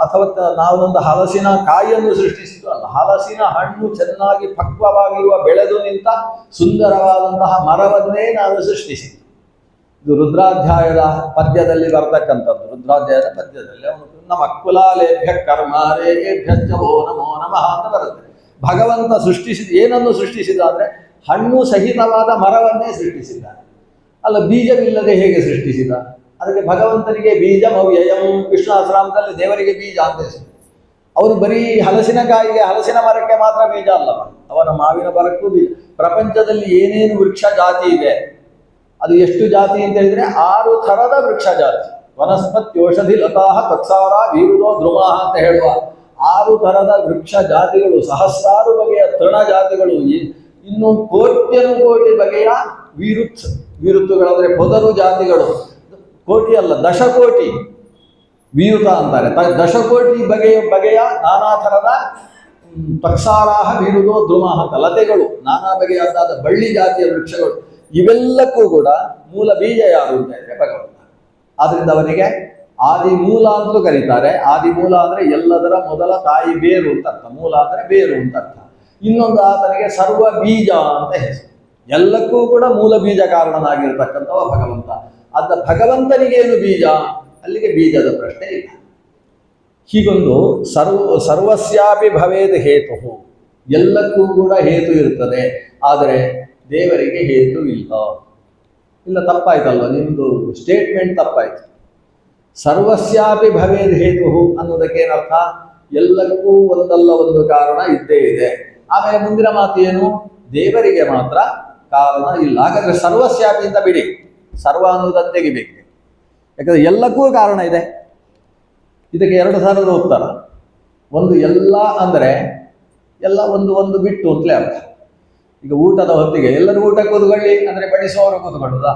ಅಥವಾ ನಾವೊಂದು ಹಲಸಿನ ಕಾಯಿಯನ್ನು ಸೃಷ್ಟಿಸಿದ್ದು ಅಲ್ಲ. ಹಲಸಿನ ಹಣ್ಣು ಚೆನ್ನಾಗಿ ಪಕ್ವವಾಗಿರುವ ಬೆಳೆದು ನಿಂತ ಸುಂದರವಾದಂತಹ ಮರವನ್ನೇ ನಾನು ಸೃಷ್ಟಿಸಿದ್ದು. ಇದು ರುದ್ರಾಧ್ಯಾಯದ ಪದ್ಯದಲ್ಲಿ ಬರ್ತಕ್ಕಂಥದ್ದು. ರುದ್ರಾಧ್ಯಾಯದ ಪದ್ಯದಲ್ಲಿ ಅವನು ನಮ್ಮ ಕುಲಾಲೇಭ್ಯ ಕರ್ಮಾರೇಭ್ಯೋ ನಮೋ ನಮಃ ಅಂತ ಬರುತ್ತೆ. ಭಗವಂತ ಸೃಷ್ಟಿಸಿದ ಏನನ್ನು ಸೃಷ್ಟಿಸಿದ ಅಂದರೆ ಹಣ್ಣು ಸಹಿತವಾದ ಮರವನ್ನೇ ಸೃಷ್ಟಿಸಿದ್ದಾನೆ. ಅಲ್ಲ, ಬೀಜವಿಲ್ಲದೆ ಹೇಗೆ ಸೃಷ್ಟಿಸಿದ? ಅದಕ್ಕೆ ಭಗವಂತನಿಗೆ ಬೀಜಂ ಅವ್ಯಯಂ, ವಿಷ್ಣು ಸಹಸ್ರನಾಮದಲ್ಲಿ ದೇವರಿಗೆ ಬೀಜ ಅಂತ ಹೆಸರು. ಅವನು ಬರೀ ಹಲಸಿನಕಾಯಿಗೆ, ಹಲಸಿನ ಮರಕ್ಕೆ ಮಾತ್ರ ಬೀಜ ಅಲ್ಲವ, ಅವನ ಮಾವಿನ ಮರಕ್ಕೂ ಬೀಜ. ಪ್ರಪಂಚದಲ್ಲಿ ಏನೇನು ವೃಕ್ಷ ಜಾತಿ ಇದೆ, ಅದು ಎಷ್ಟು ಜಾತಿ ಅಂತ ಹೇಳಿದ್ರೆ 6 ಥರದ ವೃಕ್ಷ ಜಾತಿ. ವನಸ್ಪತಿ ಔಷಧಿ ಲತಾಹ ತತ್ಸಾರ ವೀರುದೋ ಧ್ರುಮಾಹ ಅಂತ ಹೇಳುವ 6 ಥರದ ವೃಕ್ಷ ಜಾತಿಗಳು, ಸಹಸ್ರಾರು ಬಗೆಯ ತೃಣ ಜಾತಿಗಳು, ಇನ್ನು ಕೋಟಿ ಬಗೆಯ ವೀರುತ್ತುಗಳಂದ್ರೆ ಪೊದರು ಜಾತಿಗಳು. ಕೋಟಿ ಅಲ್ಲ, ದಶಕೋಟಿ ವೀರುತ ಅಂತಾರೆ. ದಶಕೋಟಿ ಬಗೆಯ ನಾನಾ ಥರದ ತಕ್ಸಾರಾಹ ವೀರುದೋ ಧ್ರುಮಾಹ ಅಂತ ಲತೆಗಳು, ನಾನಾ ಬಗೆಯಾದ ಬಳ್ಳಿ ಜಾತಿಯ ವೃಕ್ಷಗಳು. ಇವೆಲ್ಲಕ್ಕೂ ಕೂಡ ಮೂಲ ಬೀಜ ಯಾರು ಅಂತ ಹೇಳಿದ್ರೆ ಭಗವಂತ. ಆದ್ರಿಂದ ಅವನಿಗೆ ಆದಿಮೂಲ ಅಂತಲೂ ಕರೀತಾರೆ. ಆದಿಮೂಲ ಅಂದ್ರೆ ಎಲ್ಲದರ ಮೊದಲ ತಾಯಿ ಬೇರು ಅಂತ ಅರ್ಥ, ಮೂಲ ಅಂದ್ರೆ ಬೇರು ಅಂತ ಅರ್ಥ. ಇನ್ನೊಂದು ಆತನಿಗೆ ಸರ್ವ ಬೀಜ ಅಂತ ಹೆಸರು. ಎಲ್ಲಕ್ಕೂ ಕೂಡ ಮೂಲ ಬೀಜ ಕಾರಣನಾಗಿರ್ತಕ್ಕಂಥವ ಭಗವಂತ. ಅದ ಭಗವಂತನಿಗೇನು ಬೀಜ? ಅಲ್ಲಿಗೆ ಬೀಜದ ಪ್ರಶ್ನೆ ಇಲ್ಲ. ಹೀಗೊಂದು ಸರ್ವಸ್ಯಾಪಿ ಭವೇದ್ ಹೇತು, ಎಲ್ಲಕ್ಕೂ ಕೂಡ ಹೇತು ಇರ್ತದೆ, ಆದರೆ ದೇವರಿಗೆ ಹೇತು ಇಲ್ಲ. ತಪ್ಪಾಯ್ತಲ್ವ, ನಿಮ್ಮದು ಸ್ಟೇಟ್ಮೆಂಟ್ ತಪ್ಪಾಯ್ತು. ಸರ್ವಸ್ಯಾಪಿ ಭವೇದ್ ಹೇತು ಅನ್ನೋದಕ್ಕೆ ಏನರ್ಥ? ಎಲ್ಲಕ್ಕೂ ಒಂದಲ್ಲ ಒಂದು ಕಾರಣ ಇದ್ದೇ ಇದೆ. ಆಮೇಲೆ ಮುಂದಿನ ಮಾತು ಏನು? ದೇವರಿಗೆ ಮಾತ್ರ ಕಾರಣ ಇಲ್ಲ. ಹಾಗಾದ್ರೆ ಸರ್ವಸ್ಯಾಪಿ ಅಂತ ಬಿಡಿ, ಸರ್ವ ಅನ್ನೋದನ್ನು ತೆಗಿಬೇಕು. ಯಾಕಂದ್ರೆ ಎಲ್ಲಕ್ಕೂ ಕಾರಣ ಇದೆ. ಇದಕ್ಕೆ 2 ಥರದ ಉತ್ತರ. ಒಂದು ಎಲ್ಲ ಅಂದರೆ ಎಲ್ಲ ಒಂದು ಒಂದು ಬಿಟ್ಟು ಅಂತಲೇ ಅರ್ಥ. ಈಗ ಊಟದ ಹೊತ್ತಿಗೆ ಎಲ್ಲರೂ ಊಟ ಕೂತ್ಕೊಳ್ಳಿ ಅಂದರೆ ಬಡಿಸುವವರು ಕೂತ್ಕೊಳ್ಳುದ,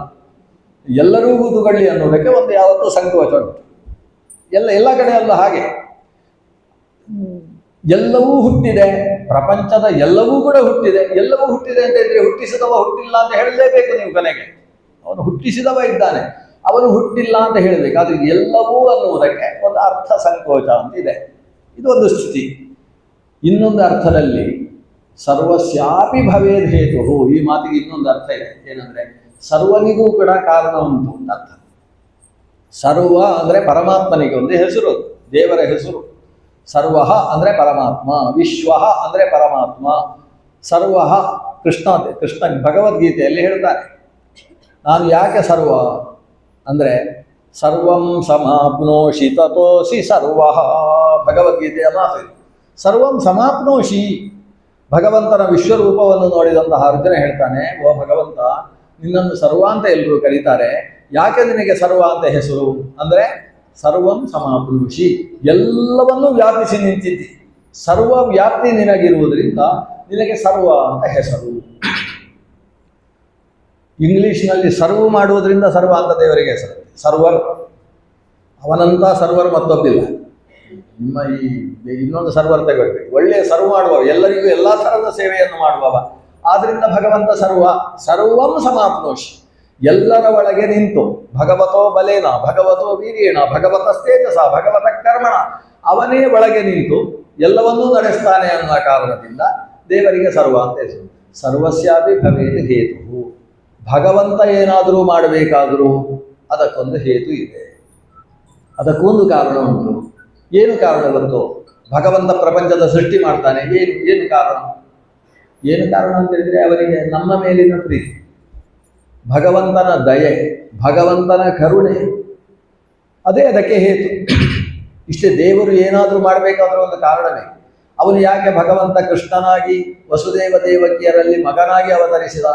ಎಲ್ಲರೂ ಕೂತ್ಕೊಳ್ಳಿ ಅನ್ನೋದಕ್ಕೆ ಒಂದು ಯಾವತ್ತೂ ಸಂಕೋಚ ಉಂಟು. ಎಲ್ಲ ಕಡೆಯಲ್ಲ ಹಾಗೆ. ಎಲ್ಲವೂ ಹುಟ್ಟಿದೆ, ಪ್ರಪಂಚದ ಎಲ್ಲವೂ ಕೂಡ ಹುಟ್ಟಿದೆ. ಎಲ್ಲವೂ ಹುಟ್ಟಿದೆ ಅಂತ ಇದ್ರೆ ಹುಟ್ಟಿಸಿದವ ಹುಟ್ಟಿಲ್ಲ ಅಂತ ಹೇಳಲೇಬೇಕು ನೀವು ಕೊನೆಗೆ. ಅವನು ಹುಟ್ಟಿಸಿದವ ಇದ್ದಾನೆ, ಅವನು ಹುಟ್ಟಿಲ್ಲ ಅಂತ ಹೇಳಬೇಕು. ಆದ್ರೆ ಎಲ್ಲವೂ ಅನ್ನುವುದಕ್ಕೆ ಒಂದು ಅರ್ಥ ಸಂಕೋಚ ಅಂತ ಇದೆ. ಇದು ಒಂದು ಸ್ಥಿತಿ. ಇನ್ನೊಂದು ಅರ್ಥದಲ್ಲಿ ಸರ್ವಸ್ಯಾಪಿ ಭವೇದ್ ಹೇತು, ಈ ಮಾತಿಗೆ ಇನ್ನೊಂದು ಅರ್ಥ ಇದೆ. ಏನಂದ್ರೆ ಸರ್ವನಿಗೂ ಕೂಡ ಕಾರಣ ಉಂಟು ಅಂತ ಅರ್ಥ. ಸರ್ವ ಅಂದ್ರೆ ಪರಮಾತ್ಮನಿಗೆ ಒಂದು ಹೆಸರು, ದೇವರ ಹೆಸರು. ಸರ್ವ ಅಂದ್ರೆ ಪರಮಾತ್ಮ, ವಿಶ್ವ ಅಂದ್ರೆ ಪರಮಾತ್ಮ, ಸರ್ವ ಕೃಷ್ಣ ಭಗವದ್ಗೀತೆಯಲ್ಲಿ ಹೇಳ್ತಾರೆ. ನಾನು ಯಾಕೆ ಸರ್ವ ಅಂದರೆ ಸರ್ವಂ ಸಮಾಪ್ನೋಷಿ ತತೋಸಿ ಸರ್ವ, ಭಗವದ್ಗೀತೆಯ ಮಾತು. ಸರ್ವಂ ಸಮಾಪ್ನೋಷಿ, ಭಗವಂತನ ವಿಶ್ವರೂಪವನ್ನು ನೋಡಿದಂತಹ ಅರ್ಜುನ ಹೇಳ್ತಾನೆ, ಓ ಭಗವಂತ, ನಿನ್ನನ್ನು ಸರ್ವ ಅಂತ ಎಲ್ಲರೂ ಕರೀತಾರೆ, ಯಾಕೆ ನಿನಗೆ ಸರ್ವ ಅಂತ ಹೆಸರು ಅಂದರೆ ಸರ್ವಂ ಸಮಾಪ್ನೋಷಿ, ಎಲ್ಲವನ್ನೂ ವ್ಯಾಪಿಸಿ ನಿಂತಿದ್ದಿ, ಸರ್ವ ವ್ಯಾಪ್ತಿ ನಿನಗಿರುವುದರಿಂದ ನಿನಗೆ ಸರ್ವ ಅಂತ ಹೆಸರು. ಇಂಗ್ಲಿಷ್ನಲ್ಲಿ ಸರ್ವ್ ಮಾಡುವುದರಿಂದ ಸರ್ವ ಅಂತ ದೇವರಿಗೆ ಹೆಸರು. ಸರ್ವರ್, ಅವನಂತ ಸರ್ವರ್ ಮತ್ತೊಬ್ಬಿಲ್ಲ. ನಿಮ್ಮ ಈ ಇನ್ನೊಂದು ಸರ್ವರ್ ತಗೊಳ್ಬೇಕು, ಒಳ್ಳೆಯ ಸರ್ವ್ ಮಾಡುವವ, ಎಲ್ಲರಿಗೂ ಎಲ್ಲ ಥರದ ಸೇವೆಯನ್ನು ಮಾಡುವವ. ಆದ್ರಿಂದ ಭಗವಂತ ಸರ್ವ, ಸರ್ವಂ ಸಮಾಪ್ನೋಷಿ, ಎಲ್ಲರ ಒಳಗೆ ನಿಂತು ಭಗವತೋ ಬಲೇನ, ಭಗವತೋ ವೀರ್ಯೇಣ, ಭಗವತ ತೇಜಸ, ಭಗವತ ಕರ್ಮಣ, ಅವನೇ ಒಳಗೆ ನಿಂತು ಎಲ್ಲವನ್ನೂ ನಡೆಸ್ತಾನೆ ಅನ್ನುವ ಕಾರಣದಿಂದ ದೇವರಿಗೆ ಸರ್ವ ಅಂತ ಹೆಸರು. ಸರ್ವಸ್ಯಾಪಿ ಭವೇದ್ ಹೇತು, ಭಗವಂತ ಏನಾದರೂ ಮಾಡಬೇಕಾದರೂ ಅದಕ್ಕೊಂದು ಹೇತು ಇದೆ, ಅದಕ್ಕೊಂದು ಕಾರಣ ಉಂಟು. ಏನು ಕಾರಣ ಗೊತ್ತು? ಭಗವಂತ ಪ್ರಪಂಚದ ಸೃಷ್ಟಿ ಮಾಡ್ತಾನೆ, ಏನು ಕಾರಣ? ಏನು ಕಾರಣ ಅಂತ ಹೇಳಿದ್ರೆ ಅವರಿಗೆ ನಮ್ಮ ಮೇಲಿನ ಪ್ರೀತಿ, ಭಗವಂತನ ದಯೆ, ಭಗವಂತನ ಕರುಣೆ, ಅದೇ ಅದಕ್ಕೆ ಹೇತು. ಇಷ್ಟೇ. ದೇವರು ಏನಾದರೂ ಮಾಡಬೇಕಾದ್ರೂ ಒಂದು ಕಾರಣವೇ. ಅವನು ಯಾಕೆ ಭಗವಂತ ಕೃಷ್ಣನಾಗಿ ವಸುದೇವ ದೇವಕಿಯರಲ್ಲಿ ಮಗನಾಗಿ ಅವತರಿಸಿದ?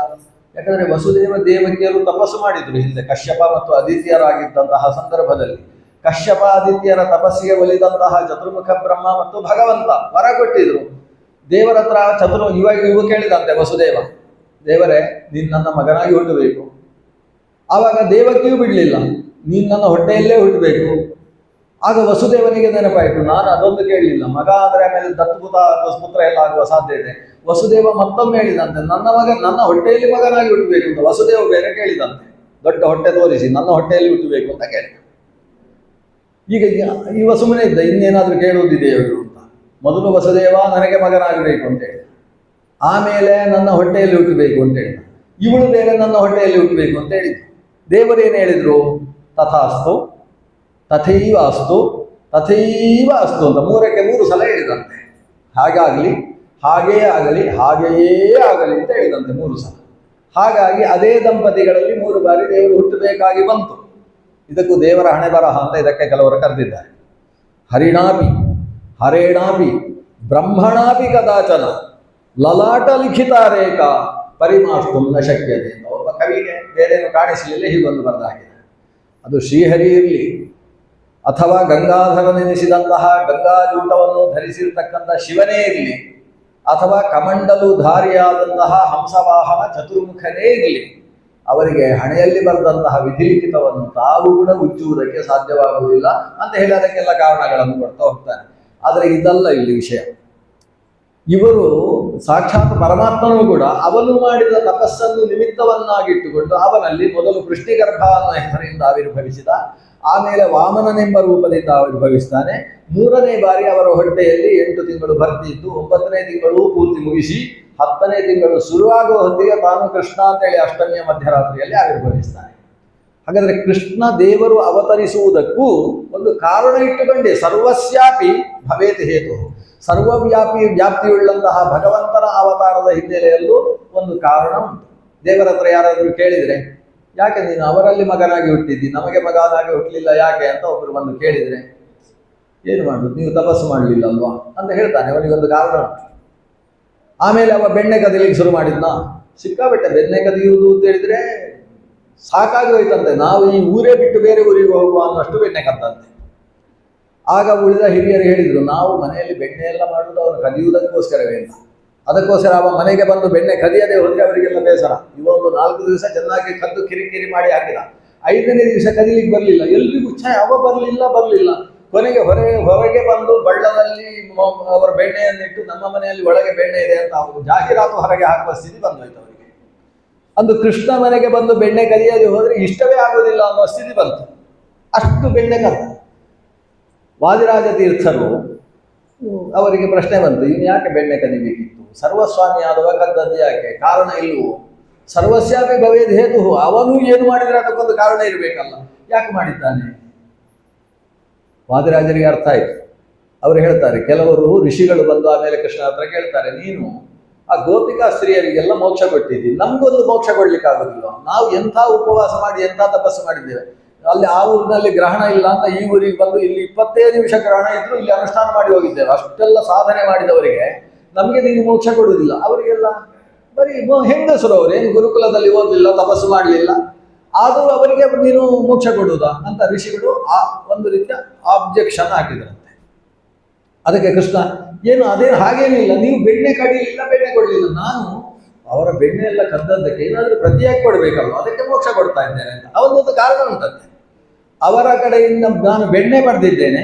ಯಾಕಂದ್ರೆ ವಸುದೇವ ದೇವಕಿಯರು ತಪಸ್ಸು ಮಾಡಿದ್ರು ಹಿಂದೆ, ಕಶ್ಯಪ ಮತ್ತು ಅದಿತಿಯರಾಗಿದ್ದಂತಹ ಸಂದರ್ಭದಲ್ಲಿ. ಕಶ್ಯಪ ಆದಿತ್ಯರ ತಪಸ್ಸಿಗೆ ಒಲಿದಂತಹ ಚತುರ್ಮುಖ ಬ್ರಹ್ಮ ಮತ್ತು ಭಗವಂತ ವರ ಕೊಟ್ಟಿದ್ರು. ದೇವರ ಹತ್ರ ಇವು ಕೇಳಿದಂತೆ ವಸುದೇವ, ದೇವರೇ ನೀನು ನನ್ನ ಮಗನಾಗಿ ಹುಟ್ಟಬೇಕು. ಆವಾಗ ದೇವಕಿಯೂ ಬಿಡಲಿಲ್ಲ, ನೀನು ನನ್ನ ಹೊಟ್ಟೆಯಲ್ಲೇ ಹುಟ್ಟಬೇಕು. ಆಗ ವಸುದೇವನಿಗೆ ನೆನಪಾಯಿತು, ನಾನು ಅದೊಂದು ಕೇಳಲಿಲ್ಲ, ಮಗ ಅಂದರೆ ಆಮೇಲೆ ದತ್ತುಪುತ್ರ ಪುತ್ರ ಎಲ್ಲ ಆಗುವ ಸಾಧ್ಯತೆ. ವಸುದೇವ ಮತ್ತೊಮ್ಮೆ ಹೇಳಿದಂತೆ, ನನ್ನ ಮಗ ನನ್ನ ಹೊಟ್ಟೆಯಲ್ಲಿ ಮಗನಾಗಿ ಹುಟ್ಟಬೇಕು ಅಂತ. ವಸುದೇವ ಬೇರೆ ಕೇಳಿದಂತೆ, ದೊಡ್ಡ ಹೊಟ್ಟೆ ತೋರಿಸಿ ನನ್ನ ಹೊಟ್ಟೆಯಲ್ಲಿ ಹುಟ್ಟಬೇಕು ಅಂತ ಕೇಳಿದ. ಈಗ ಇವ ಸುಮ್ಮನೆ ಇದ್ದ, ಇನ್ನೇನಾದ್ರೂ ಕೇಳುವುದಿದೆಯೋ ಅಂತ. ಮೊದಲು ವಸುದೇವ ನನಗೆ ಮಗನಾಗಬೇಕು ಅಂತ ಹೇಳಿದ, ಆಮೇಲೆ ನನ್ನ ಹೊಟ್ಟೆಯಲ್ಲಿ ಹುಟ್ಟಬೇಕು ಅಂತ ಹೇಳಿದ. ಇವಳು ಬೇರೆ ನನ್ನ ಹೊಟ್ಟೆಯಲ್ಲಿ ಹುಟ್ಟಬೇಕು ಅಂತ ಹೇಳಿದ್ರು. ದೇವರೇನು ಹೇಳಿದ್ರು? ತಥಾಸ್ತು, ತಥೈವ ಅಸ್ತು, ತಥೈವ ಅಸ್ತು ಅಂತ 3 ಸಲ ಹೇಳಿದಂತೆ. ಹಾಗಾಗಲಿ, ಹಾಗೆಯೇ ಆಗಲಿ, ಹಾಗೆಯೇ ಆಗಲಿ ಅಂತ ಹೇಳಿದಂತೆ 3 ಸಲ. ಹಾಗಾಗಿ ಅದೇ ದಂಪತಿಗಳಲ್ಲಿ 3 ಬಾರಿ ದೇವರು ಹುಟ್ಟಬೇಕಾಗಿ ಬಂತು. ಇದಕ್ಕೂ ದೇವರ ಹಣೆ ಬರಹ ಅಂತ ಇದಕ್ಕೆ ಕೆಲವರು ಕರೆದಿದ್ದಾರೆ. ಹರಿಣಾಪಿ ಹರೇಣಾಪಿ ಬ್ರಹ್ಮಣಾಪಿ ಕದಾಚನ ಲಲಾಟ ಲಿಖಿತ ರೇಖಾ ಪರಿಮಾಷ್ಟು ನ ಶಕ್ಯತೆ ಅಂತ ಒಬ್ಬ ಕವಿಗೆ ಬೇರೇನು ಕಾಣಿಸಲಿಲ್ಲ, ಹೀಗೊಂದು ಬರೆದಾಗಿದೆ. ಅದು ಶ್ರೀಹರಿ ಇರಲಿ, ಅಥವಾ ಗಂಗಾಧರನೆನಿಸಿದಂತಹ ಗಂಗಾಜೂಟವನ್ನು ಧರಿಸಿರ್ತಕ್ಕಂಥ ಶಿವನೇ ಇರಲಿ, ಅಥವಾ ಕಮಂಡಲು ಧಾರಿಯಾದಂತಹ ಹಂಸವಾಹನ ಚತುರ್ಮುಖನೇ ಇರಲಿ, ಅವರಿಗೆ ಹಣೆಯಲ್ಲಿ ಬರೆದಂತಹ ವಿಧಿಲಿಖಿತವನ್ನು ತಾವು ಕೂಡ ಉಚ್ಚುವುದಕ್ಕೆ ಸಾಧ್ಯವಾಗುವುದಿಲ್ಲ ಅಂತ ಹೇಳಿ ಅದಕ್ಕೆಲ್ಲ ಕಾರಣಗಳನ್ನು ಕೊಡ್ತಾ ಹೋಗ್ತಾನೆ. ಆದರೆ ಇದಲ್ಲ ಇಲ್ಲಿ ವಿಷಯ. ಇವರು ಸಾಕ್ಷಾತ್ ಪರಮಾತ್ಮನೂ ಕೂಡ ಅವನು ಮಾಡಿದ ತಪಸ್ಸನ್ನು ನಿಮಿತ್ತವನ್ನಾಗಿಟ್ಟುಕೊಂಡು ಅವನಲ್ಲಿ ಮೊದಲು ವೃಷ್ಟಿಗರ್ಭ ಅನ್ನೋ ಹೆಸರಿನಿಂದ ಆವಿರ್ಭವಿಸಿದ, ಆಮೇಲೆ ವಾಮನನೆಂಬ ರೂಪದಿಂದ ಆವಿರ್ಭವಿಸ್ತಾನೆ. 3ನೇ ಬಾರಿ ಅವರ ಹೊಟ್ಟೆಯಲ್ಲಿ 8 ತಿಂಗಳು ಭರ್ತಿ ಇದ್ದು 9ನೇ ತಿಂಗಳು ಪೂರ್ತಿ ಮುಗಿಸಿ 10ನೇ ತಿಂಗಳು ಶುರುವಾಗುವ ಹೊತ್ತಿಗೆ ತಾನು ಕೃಷ್ಣ ಅಂತೇಳಿ ಅಷ್ಟಮಿಯ ಮಧ್ಯರಾತ್ರಿಯಲ್ಲಿ ಆವಿರ್ಭವಿಸ್ತಾನೆ. ಹಾಗಾದ್ರೆ ಕೃಷ್ಣ ದೇವರು ಅವತರಿಸುವುದಕ್ಕೂ ಒಂದು ಕಾರಣ ಇಟ್ಟುಕೊಂಡೆ. ಸರ್ವಸ್ಯಾಪಿ ಭವೇತ್ ಹೇತು, ವ್ಯಾಪ್ತಿಯುಳ್ಳಂತಹ ಭಗವಂತನ ಅವತಾರದ ಹಿನ್ನೆಲೆಯಲ್ಲೂ ಒಂದು ಕಾರಣ ಉಂಟು. ದೇವರ ಹತ್ರ ಯಾರಾದರೂ ಕೇಳಿದರೆ, ಯಾಕೆ ನೀನು ಅವರಲ್ಲಿ ಮಗನಾಗಿ ಹುಟ್ಟಿದ್ದಿ, ನಮಗೆ ಮಗನಾಗಿ ಹುಟ್ಟಲಿಲ್ಲ ಯಾಕೆ ಅಂತ ಒಬ್ಬರು ಬಂದು ಕೇಳಿದರೆ ಏನು ಮಾಡುದು, ನೀವು ತಪಸ್ಸು ಮಾಡಲಿಲ್ಲ ಅಲ್ವಾ ಅಂತ ಹೇಳ್ತಾನೆ. ಅವನಿಗೊಂದು ಕಾರಣ ಉಂಟು. ಆಮೇಲೆ ಅವ ಬೆಣ್ಣೆ ಕದಿಲಿಕ್ಕೆ ಶುರು ಮಾಡಿದ್ನ, ಸಿಕ್ಕಾಬಿಟ್ಟೆ ಬೆಣ್ಣೆ ಕದಿಯುವುದು ಅಂತ ಹೇಳಿದ್ರೆ ಸಾಕಾಗಿ ಹೋಯ್ತಂತೆ. ನಾವು ಈ ಊರೇ ಬಿಟ್ಟು ಬೇರೆ ಊರಿಗೆ ಹೋಗುವ ಅನ್ನೋಷ್ಟು ಬೆಣ್ಣೆ ಕದ್ದಂತೆ. ಆಗ ಉಳಿದ ಹಿರಿಯರು ಹೇಳಿದರು, ನಾವು ಮನೆಯಲ್ಲಿ ಬೆಣ್ಣೆ ಎಲ್ಲ ಮಾಡುವುದು ಅವರು ಕದಿಯುವುದಕ್ಕೋಸ್ಕರವೇ ಅಂತ. ಅದಕ್ಕೋಸ್ಕರ ಅವ ಮನೆಗೆ ಬಂದು ಬೆಣ್ಣೆ ಕದಿಯದೆ ಹೋದರೆ ಅವರಿಗೆಲ್ಲ ಬೇಸರ. ಇವೊಂದು 4 ದಿವಸ ಚೆನ್ನಾಗಿ ಕದ್ದು ಕಿರಿಕಿರಿ ಮಾಡಿ ಹಾಕಿದ. 5ನೇ ದಿವಸ ಕದಿಲಿಕ್ಕೆ ಬರಲಿಲ್ಲ. ಎಲ್ರಿಗೂ ಅವ ಬರಲಿಲ್ಲ. ಕೊನೆಗೆ ಹೊರಗೆ ಬಂದು ಬಳ್ಳದಲ್ಲಿ ಅವರ ಬೆಣ್ಣೆಯನ್ನಿಟ್ಟು ನಮ್ಮ ಮನೆಯಲ್ಲಿ ಒಳಗೆ ಬೆಣ್ಣೆ ಇದೆ ಅಂತ ಅವರು ಜಾಹೀರಾತು ಹೊರಗೆ ಹಾಕುವ ಸ್ಥಿತಿ ಬಂದೋಯ್ತು ಅವರಿಗೆ. ಅಂದು ಕೃಷ್ಣ ಮನೆಗೆ ಬಂದು ಬೆಣ್ಣೆ ಕದಿಯದೆ ಹೋದರೆ ಇಷ್ಟವೇ ಆಗುವುದಿಲ್ಲ ಅನ್ನೋ ಸ್ಥಿತಿ ಬಂತು. ಅಷ್ಟು ಬೆಣ್ಣೆ ಕದ್ದು ವಾದಿರಾಜ ತೀರ್ಥರು ಅವರಿಗೆ ಪ್ರಶ್ನೆ ಬಂತು, ಇನ್ನು ಯಾಕೆ ಬೆಣ್ಣೆ ಕದಿಬೇಕಿತ್ತು? ಸರ್ವಸ್ವಾಮಿ ಆದವ ಕದ್ದದ್ದು ಯಾಕೆ? ಕಾರಣ ಇಲ್ಲವೋ? ಸರ್ವಸ್ಯಾಪಿ ಭವೇದ್ ಹೇತು, ಅವನು ಏನು ಮಾಡಿದರೆ ಅದಕ್ಕೊಂದು ಕಾರಣ ಇರಬೇಕಲ್ಲ, ಯಾಕೆ ಮಾಡಿದ್ದಾನೆ? ವಾದಿರಾಜರಿಗೆ ಅರ್ಥ ಆಯ್ತು. ಅವರು ಹೇಳ್ತಾರೆ, ಕೆಲವರು ಋಷಿಗಳು ಬಂದು ಆಮೇಲೆ ಕೃಷ್ಣ ಹತ್ರ ಕೇಳ್ತಾರೆ, ನೀನು ಆ ಗೋಪಿಕಾ ಸ್ತ್ರೀಯರಿಗೆಲ್ಲ ಮೋಕ್ಷ ಕೊಟ್ಟಿದ್ದೀವಿ, ನಮ್ಗೊಂದು ಮೋಕ್ಷ ಕೊಡ್ಲಿಕ್ಕೆ ಆಗುದಿಲ್ಲ. ನಾವು ಎಂಥ ಉಪವಾಸ ಮಾಡಿ ಎಂಥ ತಪಸ್ಸು ಮಾಡಿದ್ದೇವೆ, ಅಲ್ಲಿ ಆ ಊರಿನಲ್ಲಿ ಗ್ರಹಣ ಇಲ್ಲ ಅಂತ ಈ ಊರಿಗೆ ಬಂದು ಇಲ್ಲಿ 25 ನಿಮಿಷ ಗ್ರಹಣ ಇದ್ರು ಇಲ್ಲಿ ಅನುಷ್ಠಾನ ಮಾಡಿ ಹೋಗಿದ್ದೇವೆ. ಅಷ್ಟೆಲ್ಲ ಸಾಧನೆ ಮಾಡಿದವರಿಗೆ ನಮಗೆ ನೀನು ಮೋಕ್ಷ ಕೊಡುವುದಿಲ್ಲ. ಅವರಿಗೆಲ್ಲ ಬರೀ ಹೆಂಗಸರು, ಅವರೇನು ಗುರುಕುಲದಲ್ಲಿ ಓದಲಿಲ್ಲ, ತಪಸ್ಸು ಮಾಡಲಿಲ್ಲ, ಆದರೂ ಅವರಿಗೆ ನೀನು ಮೋಕ್ಷ ಕೊಡುವುದಾ ಅಂತ ಋಷಿಗಳು ಒಂದು ರೀತಿಯ ಆಬ್ಜೆಕ್ಷನ್ ಹಾಕಿದ್ರಂತೆ. ಅದಕ್ಕೆ ಕೃಷ್ಣ, ಏನು ಅದೇನು ಹಾಗೇನಿಲ್ಲ, ನೀವು ಬೆಣ್ಣೆ ಕಡಿಲಿಲ್ಲ, ಬೆಣ್ಣೆ ಕೊಡಲಿಲ್ಲ, ನಾನು ಅವರ ಬೆಣ್ಣೆ ಎಲ್ಲ ಕದ್ದದ್ದಕ್ಕೆ ಏನಾದರೂ ಪ್ರತಿಯಾಗಿ ಕೊಡಬೇಕಲ್ವ, ಅದಕ್ಕೆ ಮೋಕ್ಷ ಕೊಡ್ತಾ ಇದ್ದೇನೆ ಅಂತ ಅವನೊಂದು ಕಾರಣ ಉಂಟಂತೆ. ಅವರ ಕಡೆಯಿಂದ ನಾನು ಬೆಣ್ಣೆ ಪಡೆದಿದ್ದೇನೆ,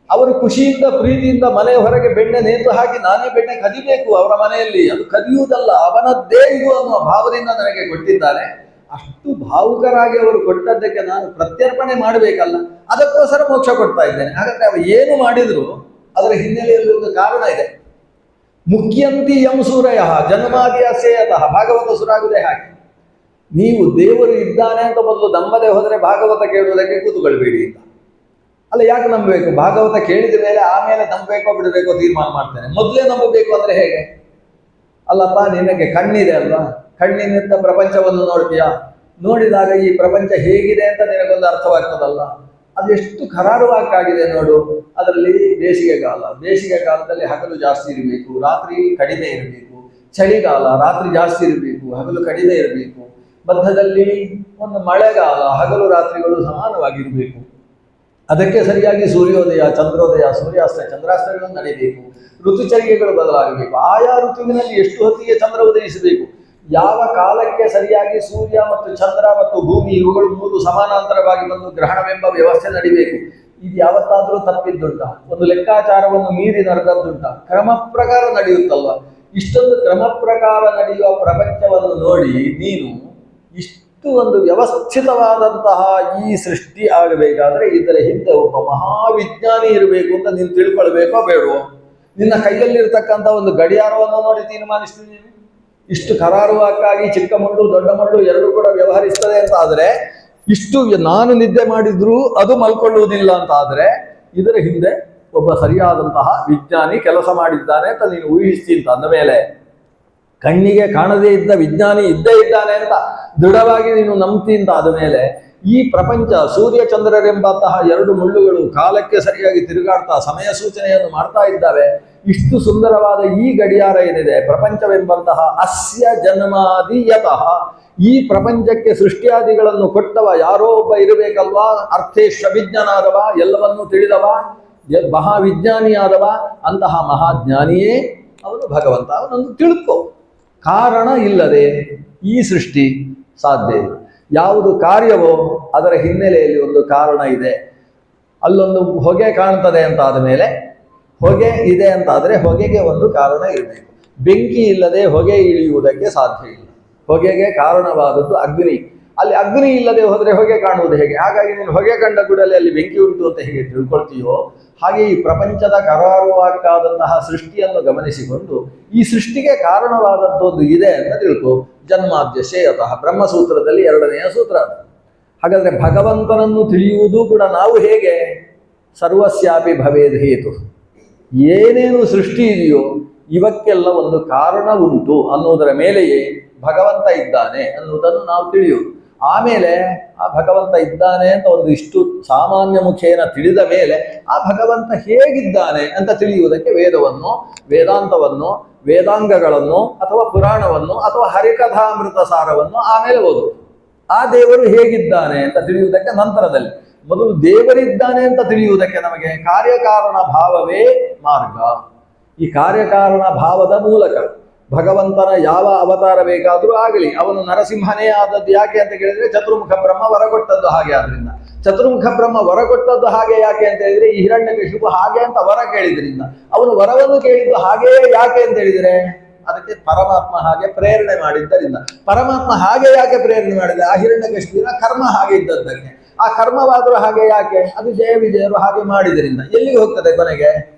ಅವರು ಖುಷಿಯಿಂದ ಪ್ರೀತಿಯಿಂದ ಮನೆಯ ಹೊರಗೆ ಬೆಣ್ಣೆ ನೇತು ಹಾಕಿ ನಾನೇ ಬೆಣ್ಣೆ ಕದಿಬೇಕು ಅವರ ಮನೆಯಲ್ಲಿ, ಅದು ಕದಿಯುವುದಲ್ಲ ಅವನದ್ದೇ ಇದು ಅನ್ನುವ ಭಾವದಿಂದ ನನಗೆ ಕೊಟ್ಟಿದ್ದಾರೆ. ಅಷ್ಟು ಭಾವುಕರಾಗಿ ಅವರು ಕೊಟ್ಟದ್ದಕ್ಕೆ ನಾನು ಪ್ರತ್ಯರ್ಪಣೆ ಮಾಡಬೇಕಲ್ಲ, ಅದಕ್ಕೋಸ್ಕರ ಮೋಕ್ಷ ಕೊಡ್ತಾ ಇದ್ದೇನೆ. ಹಾಗಾದ್ರೆ ಅವ ಏನು ಮಾಡಿದ್ರು ಅದರ ಹಿನ್ನೆಲೆಯಲ್ಲಿ ಒಂದು ಕಾರಣ ಇದೆ. ಮುಖ್ಯಂತಿ ಯಂ ಸೂರಯ ಜನ್ಮಾದಿಯ ಸೇಯತಃ, ಭಾಗವತ ಸುರಾಗುದೇ ಹಾಗೆ. ನೀವು ದೇವರು ಇದ್ದಾನೆ ಅಂತ ಮೊದಲು ನಂಬದೆ ಹೋದರೆ ಭಾಗವತ ಕೇಳುವುದಕ್ಕೆ ಕೂತುಕೊಳ್ಬೇಡಿ ಅಂತ. ಅಲ್ಲ, ಯಾಕೆ ನಂಬಬೇಕು? ಭಾಗವತ ಕೇಳಿದ ಮೇಲೆ ಆಮೇಲೆ ನಂಬಬೇಕೋ ಬಿಡಬೇಕೋ ತೀರ್ಮಾನ ಮಾಡ್ತೇನೆ. ಮೊದಲೇ ನಂಬಬೇಕು ಅಂದ್ರೆ ಹೇಗೆ? ಅಲ್ಲಪ್ಪ, ನಿನಗೆ ಕಣ್ಣಿದೆ ಅಲ್ವಾ, ಕಣ್ಣಿನಿಂದ ಪ್ರಪಂಚವನ್ನು ನೋಡ್ತೀಯಾ, ನೋಡಿದಾಗ ಈ ಪ್ರಪಂಚ ಹೇಗಿದೆ ಅಂತ ನಿನಗೊಂದು ಅರ್ಥವಾಗ್ತದಲ್ಲ. ಅದೆಷ್ಟು ಕರಾರುವಾಕ್ಕಾಗಿದೆ ನೋಡು. ಅದರಲ್ಲಿ ಬೇಸಿಗೆ ಕಾಲದಲ್ಲಿ ಹಗಲು ಜಾಸ್ತಿ ಇರಬೇಕು, ರಾತ್ರಿ ಕಡಿಮೆ ಇರಬೇಕು. ಚಳಿಗಾಲ ರಾತ್ರಿ ಜಾಸ್ತಿ ಇರಬೇಕು, ಹಗಲು ಕಡಿಮೆ ಇರಬೇಕು. ಮಧ್ಯದಲ್ಲಿ ಒಂದು ಮಳೆಗಾಲ, ಹಗಲು ರಾತ್ರಿಗಳು ಸಮಾನವಾಗಿರಬೇಕು. ಅದಕ್ಕೆ ಸರಿಯಾಗಿ ಸೂರ್ಯೋದಯ, ಚಂದ್ರೋದಯ, ಸೂರ್ಯಾಸ್ತ, ಚಂದ್ರಾಸ್ತಗಳನ್ನು ನಡೀಬೇಕು. ಋತುಚರ್ಯೆಗಳು ಬದಲಾಗಬೇಕು. ಆಯಾ ಋತುವಿನಲ್ಲಿ ಎಷ್ಟು ಹೊತ್ತಿಗೆ ಚಂದ್ರ ಉದಯಿಸಬೇಕು, ಯಾವ ಕಾಲಕ್ಕೆ ಸರಿಯಾಗಿ ಸೂರ್ಯ ಮತ್ತು ಚಂದ್ರ ಮತ್ತು ಭೂಮಿ ಇವುಗಳು 3 ಸಮಾನಾಂತರವಾಗಿ ಬಂದು ಗ್ರಹಣವೆಂಬ ವ್ಯವಸ್ಥೆ ನಡಿಬೇಕು. ಇದು ಯಾವತ್ತಾದರೂ ತಪ್ಪಿದ್ದುಂಟ? ಒಂದು ಲೆಕ್ಕಾಚಾರವನ್ನು ಮೀರಿ ನಡೆದದ್ದುಂಟ? ಕ್ರಮ ಪ್ರಕಾರ ನಡೆಯುತ್ತಲ್ವ? ಇಷ್ಟೊಂದು ಕ್ರಮ ಪ್ರಕಾರ ನಡೆಯುವ ಪ್ರಪಂಚವನ್ನು ನೋಡಿ ನೀನು ಇಷ್ಟು ಒಂದು ವ್ಯವಸ್ಥಿತವಾದಂತಹ ಈ ಸೃಷ್ಟಿ ಆಗಬೇಕಾದ್ರೆ ಇದರ ಹಿಂದೆ ಒಬ್ಬ ಮಹಾವಿಜ್ಞಾನಿ ಇರಬೇಕು ಅಂತ ನೀನು ತಿಳ್ಕೊಳ್ಬೇಕೋ ಬೇಡವೋ? ನಿನ್ನ ಕೈಯಲ್ಲಿರ್ತಕ್ಕಂಥ ಒಂದು ಗಡಿಯಾರವನ್ನು ನೋಡಿ ತೀರ್ಮಾನಿಸ್ತೀನಿ. ಇಷ್ಟು ಕರಾರುವಾಕ್ಕಾಗಿ ಚಿಕ್ಕ ಮಳ್ಳು ದೊಡ್ಡ ಮಳ್ಳು ಎರಡೂ ಕೂಡ ವ್ಯವಹರಿಸ್ತದೆ ಅಂತ ಆದರೆ, ಇಷ್ಟು ನಾನು ನಿದ್ದೆ ಮಾಡಿದ್ರೂ ಅದು ಮಲ್ಕೊಳ್ಳುವುದಿಲ್ಲ ಅಂತ ಆದರೆ, ಇದರ ಹಿಂದೆ ಒಬ್ಬ ಸರಿಯಾದಂತಹ ವಿಜ್ಞಾನಿ ಕೆಲಸ ಮಾಡಿದ್ದಾನೆ ಅಂತ ನೀನು ಊಹಿಸ್ತಿ ಅಂತ ಅಂದ ಮೇಲೆ, ಕಣ್ಣಿಗೆ ಕಾಣದೇ ಇದ್ದ ವಿಜ್ಞಾನಿ ಇದ್ದೇ ಇದ್ದಾನೆ ಅಂತ ದೃಢವಾಗಿ ನೀನು ನಂಬ್ತಿ ಅಂತ ಆದ ಮೇಲೆ, ಈ ಪ್ರಪಂಚ ಸೂರ್ಯ ಚಂದ್ರರೆಂಬಂತಹ 2 ಮುಳ್ಳುಗಳು ಕಾಲಕ್ಕೆ ಸರಿಯಾಗಿ ತಿರುಗಾಡ್ತಾ ಸಮಯ ಸೂಚನೆಯನ್ನು ಮಾಡ್ತಾ ಇದ್ದಾವೆ. ಇಷ್ಟು ಸುಂದರವಾದ ಈ ಗಡಿಯಾರ ಏನಿದೆ, ಪ್ರಪಂಚವೆಂಬಂತಹ ಅಸ್ಯ ಜನ್ಮಾದಿಯತಃ, ಈ ಪ್ರಪಂಚಕ್ಕೆ ಸೃಷ್ಟಿಯಾದಿಗಳನ್ನು ಕೊಟ್ಟವ ಯಾರೋ ಒಬ್ಬ ಇರಬೇಕಲ್ವಾ? ಅರ್ಥೇಶ್ವವಿಜ್ಞನಾದವ, ಎಲ್ಲವನ್ನೂ ತಿಳಿದವ, ಮಹಾವಿಜ್ಞಾನಿಯಾದವ. ಅಂತಹ ಮಹಾಜ್ಞಾನಿಯೇ ಅವನು ಭಗವಂತ. ಅವನನ್ನು ತಿಳ್ಕೊ. ಕಾರಣ ಇಲ್ಲದೆ ಈ ಸೃಷ್ಟಿ ಸಾಧ್ಯ ಇಲ್ಲ. ಯಾವುದು ಕಾರ್ಯವೋ ಅದರ ಹಿನ್ನೆಲೆಯಲ್ಲಿ ಒಂದು ಕಾರಣ ಇದೆ. ಅಲ್ಲೊಂದು ಹೊಗೆ ಕಾಣ್ತದೆ ಅಂತ ಆದ ಮೇಲೆ, ಹೊಗೆ ಇದೆ ಅಂತ ಆದರೆ ಹೊಗೆಗೆ ಒಂದು ಕಾರಣ ಇರಬೇಕು. ಬೆಂಕಿ ಇಲ್ಲದೆ ಹೊಗೆ ಇಳಿಯುವುದಕ್ಕೆ ಸಾಧ್ಯ ಇಲ್ಲ. ಹೊಗೆಗೆ ಕಾರಣವಾದದ್ದು ಅಗ್ನಿ. ಅಲ್ಲಿ ಅಗ್ನಿ ಇಲ್ಲದೆ ಹೋದರೆ ಹೊಗೆ ಕಾಣುವುದು ಹೇಗೆ? ಹಾಗಾಗಿ ನೀನು ಹೊಗೆ ಕಂಡ ಕೂಡಲೇ ಅಲ್ಲಿ ಬೆಂಕಿ ಉಂಟು ಅಂತ ಹೇಗೆ ತಿಳ್ಕೊಳ್ತೀಯೋ, ಹಾಗೆ ಈ ಪ್ರಪಂಚದ ಕರಾರುವಾಕ್ಕಾದಂತಹ ಸೃಷ್ಟಿಯನ್ನು ಗಮನಿಸಿಕೊಂಡು ಈ ಸೃಷ್ಟಿಗೆ ಕಾರಣವಾದದ್ದೊಂದು ಇದೆ ಅಂತ ತಿಳ್ಕೊ. ಜನ್ಮಾದ್ಯ ಶೇಯತಃ, ಬ್ರಹ್ಮಸೂತ್ರದಲ್ಲಿ 2ನೆಯ ಸೂತ್ರ ಅದು. ಹಾಗಾದರೆ ಭಗವಂತನನ್ನು ತಿಳಿಯುವುದು ಕೂಡ ನಾವು ಹೇಗೆ? ಸರ್ವಸ್ಯಾಪಿ ಭವೇದ್ ಹೇತು. ಏನೇನು ಸೃಷ್ಟಿ ಇದೆಯೋ ಇವಕ್ಕೆಲ್ಲ ಒಂದು ಕಾರಣ ಉಂಟು ಅನ್ನುವುದರ ಮೇಲೆಯೇ ಭಗವಂತ ಇದ್ದಾನೆ ಅನ್ನುವುದನ್ನು ನಾವು ತಿಳಿಯುವುದು. ಆಮೇಲೆ ಆ ಭಗವಂತ ಇದ್ದಾನೆ ಅಂತ ಒಂದು ಇಷ್ಟು ಸಾಮಾನ್ಯ ಮುಖೇನ ತಿಳಿದ ಮೇಲೆ ಆ ಭಗವಂತ ಹೇಗಿದ್ದಾನೆ ಅಂತ ತಿಳಿಯುವುದಕ್ಕೆ ವೇದವನ್ನು, ವೇದಾಂತವನ್ನು, ವೇದಾಂಗಗಳನ್ನು ಅಥವಾ ಪುರಾಣವನ್ನು ಅಥವಾ ಹರಿಕಥಾಮೃತ ಸಾರವನ್ನು ಆಮೇಲೆ ಓದು. ಆ ದೇವರು ಹೇಗಿದ್ದಾನೆ ಅಂತ ತಿಳಿಯುವುದಕ್ಕೆ ನಂತರದಲ್ಲಿ. ಮೊದಲು ದೇವರಿದ್ದಾನೆ ಅಂತ ತಿಳಿಯುವುದಕ್ಕೆ ನಮಗೆ ಕಾರ್ಯಕಾರಣ ಭಾವವೇ ಮಾರ್ಗ. ಈ ಕಾರ್ಯಕಾರಣ ಭಾವದ ಮೂಲಕ ಭಗವಂತನ ಯಾವ ಅವತಾರ ಬೇಕಾದರೂ ಆಗಲಿ, ಅವನು ನರಸಿಂಹನೇ ಆದದ್ದು ಯಾಕೆ ಅಂತ ಕೇಳಿದ್ರೆ ಚತುರ್ಮುಖ ಬ್ರಹ್ಮ ವರ ಕೊಟ್ಟದ್ದು ಹಾಗೆ. ಆದ್ರಿಂದ ಚತುರ್ಮುಖ ಬ್ರಹ್ಮ ವರ ಕೊಟ್ಟದ್ದು ಹಾಗೆ ಯಾಕೆ ಅಂತ ಹೇಳಿದ್ರೆ ಈ ಹಿರಣ್ಯಕಶಿಪು ಹಾಗೆ ಅಂತ ವರ ಕೇಳಿದ್ರಿಂದ, ಅವನು ವರವನ್ನು ಕೇಳಿದ್ದು ಹಾಗೆಯೇ ಯಾಕೆ ಅಂತ ಹೇಳಿದ್ರೆ ಅದಕ್ಕೆ ಪರಮಾತ್ಮ ಹಾಗೆ ಪ್ರೇರಣೆ ಮಾಡಿದ್ದರಿಂದ. ಪರಮಾತ್ಮ ಹಾಗೆ ಯಾಕೆ ಪ್ರೇರಣೆ ಮಾಡಿದ? ಆ ಹಿರಣ್ಯಕಶಿಪುವಿನ ಕರ್ಮ ಹಾಗೆ ಇದ್ದದ್ದಕ್ಕೆ. ಆ ಕರ್ಮವಾದರೂ ಹಾಗೆ ಯಾಕೆ? ಅದು ಜಯ ವಿಜಯರು ಹಾಗೆ ಮಾಡಿದ್ರಿಂದ ಎಲ್ಲಿಗೆ ಹೋಗ್ತದೆ? ಕೊನೆಗೆ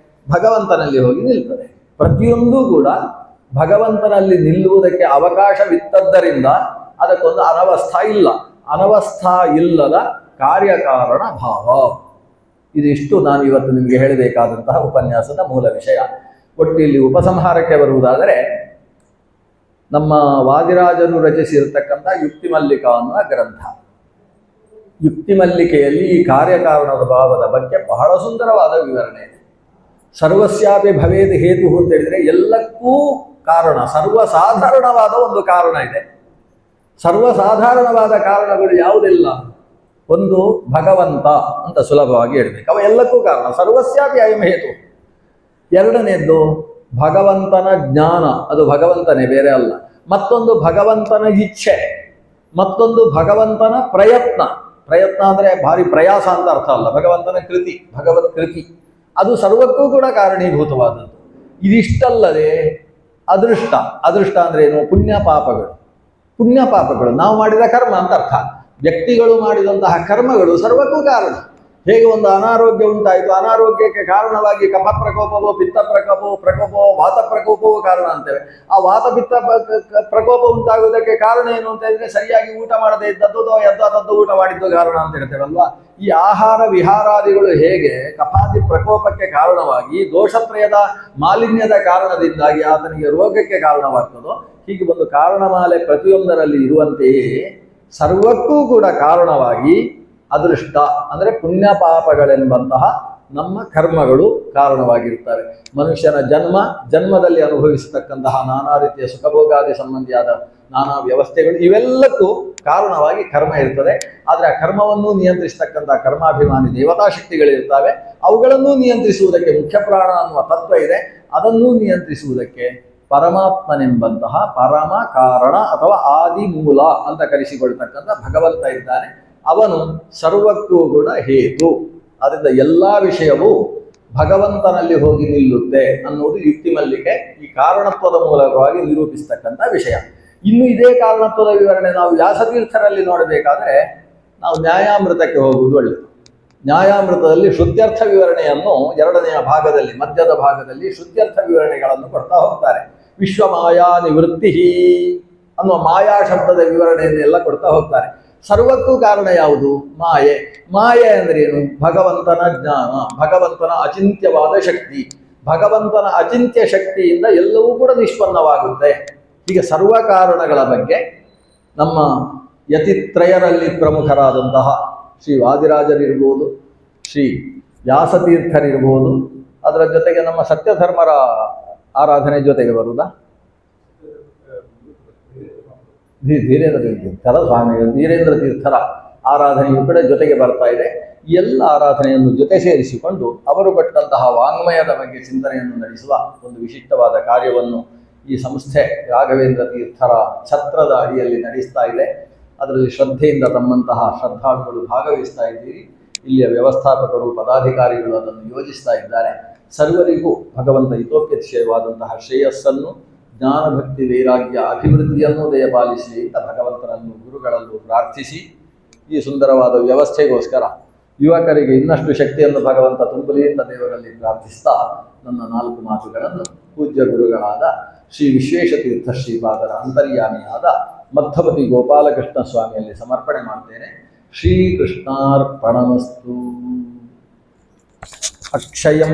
ಭಗವಂತನಲ್ಲಿ ಹೋಗಿ ನಿಲ್ತದೆ. ಪ್ರತಿಯೊಂದೂ ಕೂಡ ಭಗವಂತನಲ್ಲಿ ನಿಲ್ಲುವುದಕ್ಕೆ ಅವಕಾಶವಿದ್ದದ್ದರಿಂದ ಅದಕ್ಕೊಂದು ಅನವಸ್ಥಾ ಇಲ್ಲ. ಅನವಸ್ಥಾ ಇಲ್ಲದ ಕಾರ್ಯಕಾರಣ ಭಾವ. ಇದಿಷ್ಟು ನಾನು ಇವತ್ತು ನಿಮಗೆ ಹೇಳಬೇಕಾದಂತಹ ಉಪನ್ಯಾಸದ ಮೂಲ ವಿಷಯ. ಒಟ್ಟು ಇಲ್ಲಿ ಉಪಸಂಹಾರಕ್ಕೆ ಬರುವುದಾದರೆ, ನಮ್ಮ ವಾದಿರಾಜರು ರಚಿಸಿರತಕ್ಕಂಥ ಯುಕ್ತಿ ಮಲ್ಲಿಕಾ ಅನ್ನುವ ಗ್ರಂಥ. ಯುಕ್ತಿ ಮಲ್ಲಿಕೆಯಲ್ಲಿ ಈ ಕಾರ್ಯಕಾರಣದ ಭಾವದ ಬಗ್ಗೆ ಬಹಳ ಸುಂದರವಾದ ವಿವರಣೆ ಇದೆ. ಸರ್ವಸ್ಯಾಪಿ ಭವೇದ್ ಹೇತು ಅಂತ ಹೇಳಿದರೆ ಎಲ್ಲಕ್ಕೂ ಕಾರಣ, ಸರ್ವಸಾಧಾರಣವಾದ ಒಂದು ಕಾರಣ ಇದೆ. ಸರ್ವಸಾಧಾರಣವಾದ ಕಾರಣಗಳು ಯಾವುದಿಲ್ಲ? ಒಂದು ಭಗವಂತ ಅಂತ ಸುಲಭವಾಗಿ ಹೇಳಬೇಕು, ಅವ ಎಲ್ಲಕ್ಕೂ ಕಾರಣ. ಸರ್ವಸ್ಯಾಪಿ ಅಯಂ ಹೇತು. ಎರಡನೇದ್ದು ಭಗವಂತನ ಜ್ಞಾನ, ಅದು ಭಗವಂತನೇ, ಬೇರೆ ಅಲ್ಲ. ಮತ್ತೊಂದು ಭಗವಂತನ ಇಚ್ಛೆ, ಮತ್ತೊಂದು ಭಗವಂತನ ಪ್ರಯತ್ನ. ಪ್ರಯತ್ನ ಅಂದರೆ ಭಾರಿ ಪ್ರಯಾಸ ಅಂತ ಅರ್ಥ ಅಲ್ಲ, ಭಗವಂತನ ಕೃತಿ, ಭಗವತ್ ಕೃತಿ, ಅದು ಸರ್ವಕ್ಕೂ ಕೂಡ ಕಾರಣೀಭೂತವಾದದ್ದು. ಇದಿಷ್ಟಲ್ಲದೆ ಅದೃಷ್ಟ. ಅದೃಷ್ಟ ಅಂದ್ರೆ ಏನು? ಪುಣ್ಯ ಪಾಪಗಳು. ಪುಣ್ಯ ಪಾಪಗಳು ನಾವು ಮಾಡಿದ ಕರ್ಮ ಅಂತ ಅರ್ಥ. ವ್ಯಕ್ತಿಗಳು ಮಾಡಿದಂತಹ ಕರ್ಮಗಳು ಸರ್ವಕ್ಕೂ ಕಾರಣ. ಹೇಗೆ ಒಂದು ಅನಾರೋಗ್ಯ ಉಂಟಾಯಿತು, ಅನಾರೋಗ್ಯಕ್ಕೆ ಕಾರಣವಾಗಿ ಕಫ ಪ್ರಕೋಪವೋ, ಪಿತ್ತ ಪ್ರಕೋಪವೋ, ವಾತ ಪ್ರಕೋಪವೋ ಕಾರಣ ಅಂತೇವೆ. ಆ ವಾತ ಪಿತ್ತ ಪ್ರಕೋಪ ಉಂಟಾಗುವುದಕ್ಕೆ ಕಾರಣ ಏನು ಅಂತ ಹೇಳಿದ್ರೆ ಸರಿಯಾಗಿ ಊಟ ಮಾಡದೇ ಇದ್ದದ್ದು ಅಥವಾ ಎದ್ದಾದದ್ದು ಊಟ ಮಾಡಿದ್ದು ಕಾರಣ ಅಂತ ಹೇಳ್ತೇವಲ್ವಾ. ಈ ಆಹಾರ ವಿಹಾರಾದಿಗಳು ಹೇಗೆ ಕಫಾದಿ ಪ್ರಕೋಪಕ್ಕೆ ಕಾರಣವಾಗಿ ದೋಷತ್ರಯದ ಮಾಲಿನ್ಯದ ಕಾರಣದಿಂದಾಗಿ ಆತನಿಗೆ ರೋಗಕ್ಕೆ ಕಾರಣವಾಗ್ತದೋ, ಹೀಗೆ ಒಂದು ಕಾರಣಮಾಲೆ ಪ್ರತಿಯೊಂದರಲ್ಲಿ ಇರುವಂತೆಯೇ ಸರ್ವಕ್ಕೂ ಕೂಡ ಕಾರಣವಾಗಿ ಅದೃಷ್ಟ ಅಂದರೆ ಪುಣ್ಯ ಪಾಪಗಳೆಂಬಂತಹ ನಮ್ಮ ಕರ್ಮಗಳು ಕಾರಣವಾಗಿರುತ್ತವೆ. ಮನುಷ್ಯನ ಜನ್ಮದಲ್ಲಿ ಅನುಭವಿಸತಕ್ಕಂತಹ ನಾನಾ ರೀತಿಯ ಸುಖಭೋಗಾದಿ ಸಂಬಂಧಿಯಾದ ನಾನಾ ವ್ಯವಸ್ಥೆಗಳು, ಇವೆಲ್ಲಕ್ಕೂ ಕಾರಣವಾಗಿ ಕರ್ಮ ಇರ್ತದೆ. ಆದರೆ ಆ ಕರ್ಮವನ್ನು ನಿಯಂತ್ರಿಸತಕ್ಕಂತಹ ಕರ್ಮಾಭಿಮಾನಿ ದೇವತಾ ಶಕ್ತಿಗಳಿರ್ತವೆ. ಅವುಗಳನ್ನು ನಿಯಂತ್ರಿಸುವುದಕ್ಕೆ ಮುಖ್ಯ ಪ್ರಾಣ ಅನ್ನುವ ತತ್ವ ಇದೆ. ಅದನ್ನು ನಿಯಂತ್ರಿಸುವುದಕ್ಕೆ ಪರಮಾತ್ಮನೆಂಬಂತಹ ಪರಮ ಕಾರಣ ಅಥವಾ ಆದಿ ಮೂಲ ಅಂತ ಕರೆಸಿಕೊಳ್ತಕ್ಕಂಥ ಭಗವಂತ ಇದ್ದಾನೆ. ಅವನು ಸರ್ವಕ್ಕೂ ಕೂಡ ಹೇತು. ಅದರಿಂದ ಎಲ್ಲ ವಿಷಯವೂ ಭಗವಂತನಲ್ಲಿ ಹೋಗಿ ನಿಲ್ಲುತ್ತೆ ಅನ್ನುವುದು ಯುಕ್ತಿ ಮಲ್ಲಿಕೆ ಈ ಕಾರಣತ್ವದ ಮೂಲಕವಾಗಿ ನಿರೂಪಿಸ್ತಕ್ಕಂಥ ವಿಷಯ. ಇನ್ನು ಇದೇ ಕಾರಣತ್ವದ ವಿವರಣೆ ನಾವು ವ್ಯಾಸತೀರ್ಥರಲ್ಲಿ ನೋಡಬೇಕಾದ್ರೆ ನಾವು ನ್ಯಾಯಾಮೃತಕ್ಕೆ ಹೋಗುವುದು ಒಳ್ಳೆಯದು. ನ್ಯಾಯಾಮೃತದಲ್ಲಿ ಶ್ರುತ್ಯರ್ಥ ವಿವರಣೆಯನ್ನು ಎರಡನೆಯ ಭಾಗದಲ್ಲಿ, ಮಧ್ಯದ ಭಾಗದಲ್ಲಿ ಶ್ರುತ್ಯರ್ಥ ವಿವರಣೆಗಳನ್ನು ಕೊಡ್ತಾ ಹೋಗ್ತಾರೆ. ವಿಶ್ವ ಮಾಯಾ ನಿವೃತ್ತಿ ಅನ್ನುವ ಮಾಯಾ ಶಬ್ದದ ವಿವರಣೆಯನ್ನೆಲ್ಲ ಕೊಡ್ತಾ ಹೋಗ್ತಾರೆ. ಸರ್ವಕ್ಕೂ ಕಾರಣ ಯಾವುದು? ಮಾಯೆ. ಮಾಯೆ ಅಂದ್ರೆ ಏನು? ಭಗವಂತನ ಜ್ಞಾನ, ಭಗವಂತನ ಅಚಿಂತ್ಯವಾದ ಶಕ್ತಿ. ಭಗವಂತನ ಅಚಿಂತ್ಯ ಶಕ್ತಿಯಿಂದ ಎಲ್ಲವೂ ಕೂಡ ನಿಷ್ಪನ್ನವಾಗುತ್ತೆ. ಹೀಗೆ ಸರ್ವ ಕಾರಣಗಳ ಬಗ್ಗೆ ನಮ್ಮ ಯತಿತ್ರಯರಲ್ಲಿ ಪ್ರಮುಖರಾದಂತಹ ಶ್ರೀ ವಾದಿರಾಜರಿರ್ಬೋದು, ಶ್ರೀ ವ್ಯಾಸತೀರ್ಥರಿರ್ಬೋದು, ಅದರ ಜೊತೆಗೆ ನಮ್ಮ ಸತ್ಯಧರ್ಮರ ಆರಾಧನೆ ಜೊತೆಗೆ ಬರುವುದಾ? ಧೀರೇಂದ್ರ ತೀರ್ಥರ ಸ್ವಾಮಿ, ಧೀರೇಂದ್ರ ತೀರ್ಥರ ಆರಾಧನೆಯು ಕೂಡ ಜೊತೆಗೆ ಬರ್ತಾ ಇದೆ. ಎಲ್ಲ ಆರಾಧನೆಯನ್ನು ಜೊತೆ ಸೇರಿಸಿಕೊಂಡು ಅವರು ಕೊಟ್ಟಂತಹ ವಾಂಗ್ಮಯದ ಬಗ್ಗೆ ಚಿಂತನೆಯನ್ನು ನಡೆಸುವ ಒಂದು ವಿಶಿಷ್ಟವಾದ ಕಾರ್ಯವನ್ನು ಈ ಸಂಸ್ಥೆ ರಾಘವೇಂದ್ರ ತೀರ್ಥರ ಛತ್ರದ ಅಡಿಯಲ್ಲಿ ನಡೆಸ್ತಾ ಇದೆ. ಅದರಲ್ಲಿ ಶ್ರದ್ಧೆಯಿಂದ ತಮ್ಮಂತಹ ಶ್ರದ್ಧಾಳುಗಳು ಭಾಗವಹಿಸ್ತಾ ಇದ್ದೀರಿ. ಇಲ್ಲಿಯ ವ್ಯವಸ್ಥಾಪಕರು, ಪದಾಧಿಕಾರಿಗಳು ಅದನ್ನು ಯೋಜಿಸ್ತಾ ಇದ್ದಾರೆ. ಸರ್ವರಿಗೂ ಭಗವಂತ ಹಿತೋಪೇಕ್ಷವಾದಂತಹ ಶ್ರೇಯಸ್ಸನ್ನು, ಜ್ಞಾನಭಕ್ತಿ ವೈರಾಗ್ಯ ಅಭಿವೃದ್ಧಿಯನ್ನು ದಯಪಾಲಿಸಿ ಅಂತ ಭಗವಂತನನ್ನು ಗುರುಗಳಲ್ಲೂ ಪ್ರಾರ್ಥಿಸಿ, ಈ ಸುಂದರವಾದ ವ್ಯವಸ್ಥೆಗೋಸ್ಕರ ಯುವಕರಿಗೆ ಇನ್ನಷ್ಟು ಶಕ್ತಿಯನ್ನು ಭಗವಂತ ತುಂಬಲಿ ಅಂತ ದೇವರಲ್ಲಿ ಪ್ರಾರ್ಥಿಸ್ತಾ ನನ್ನ 4 ಮಾತುಗಳನ್ನು ಪೂಜ್ಯ ಗುರುಗಳಾದ ಶ್ರೀ ವಿಶ್ವೇಶತೀರ್ಥ ಶ್ರೀಪಾದರ ಅಂತರ್ಯಾಮಿಯಾದ ಮಧ್ವಪತಿ ಗೋಪಾಲಕೃಷ್ಣ ಸ್ವಾಮಿಯಲ್ಲಿ ಸಮರ್ಪಣೆ ಮಾಡ್ತೇನೆ. ಶ್ರೀಕೃಷ್ಣಾರ್ಪಣಮಸ್ತು. ಅಕ್ಷಯಂ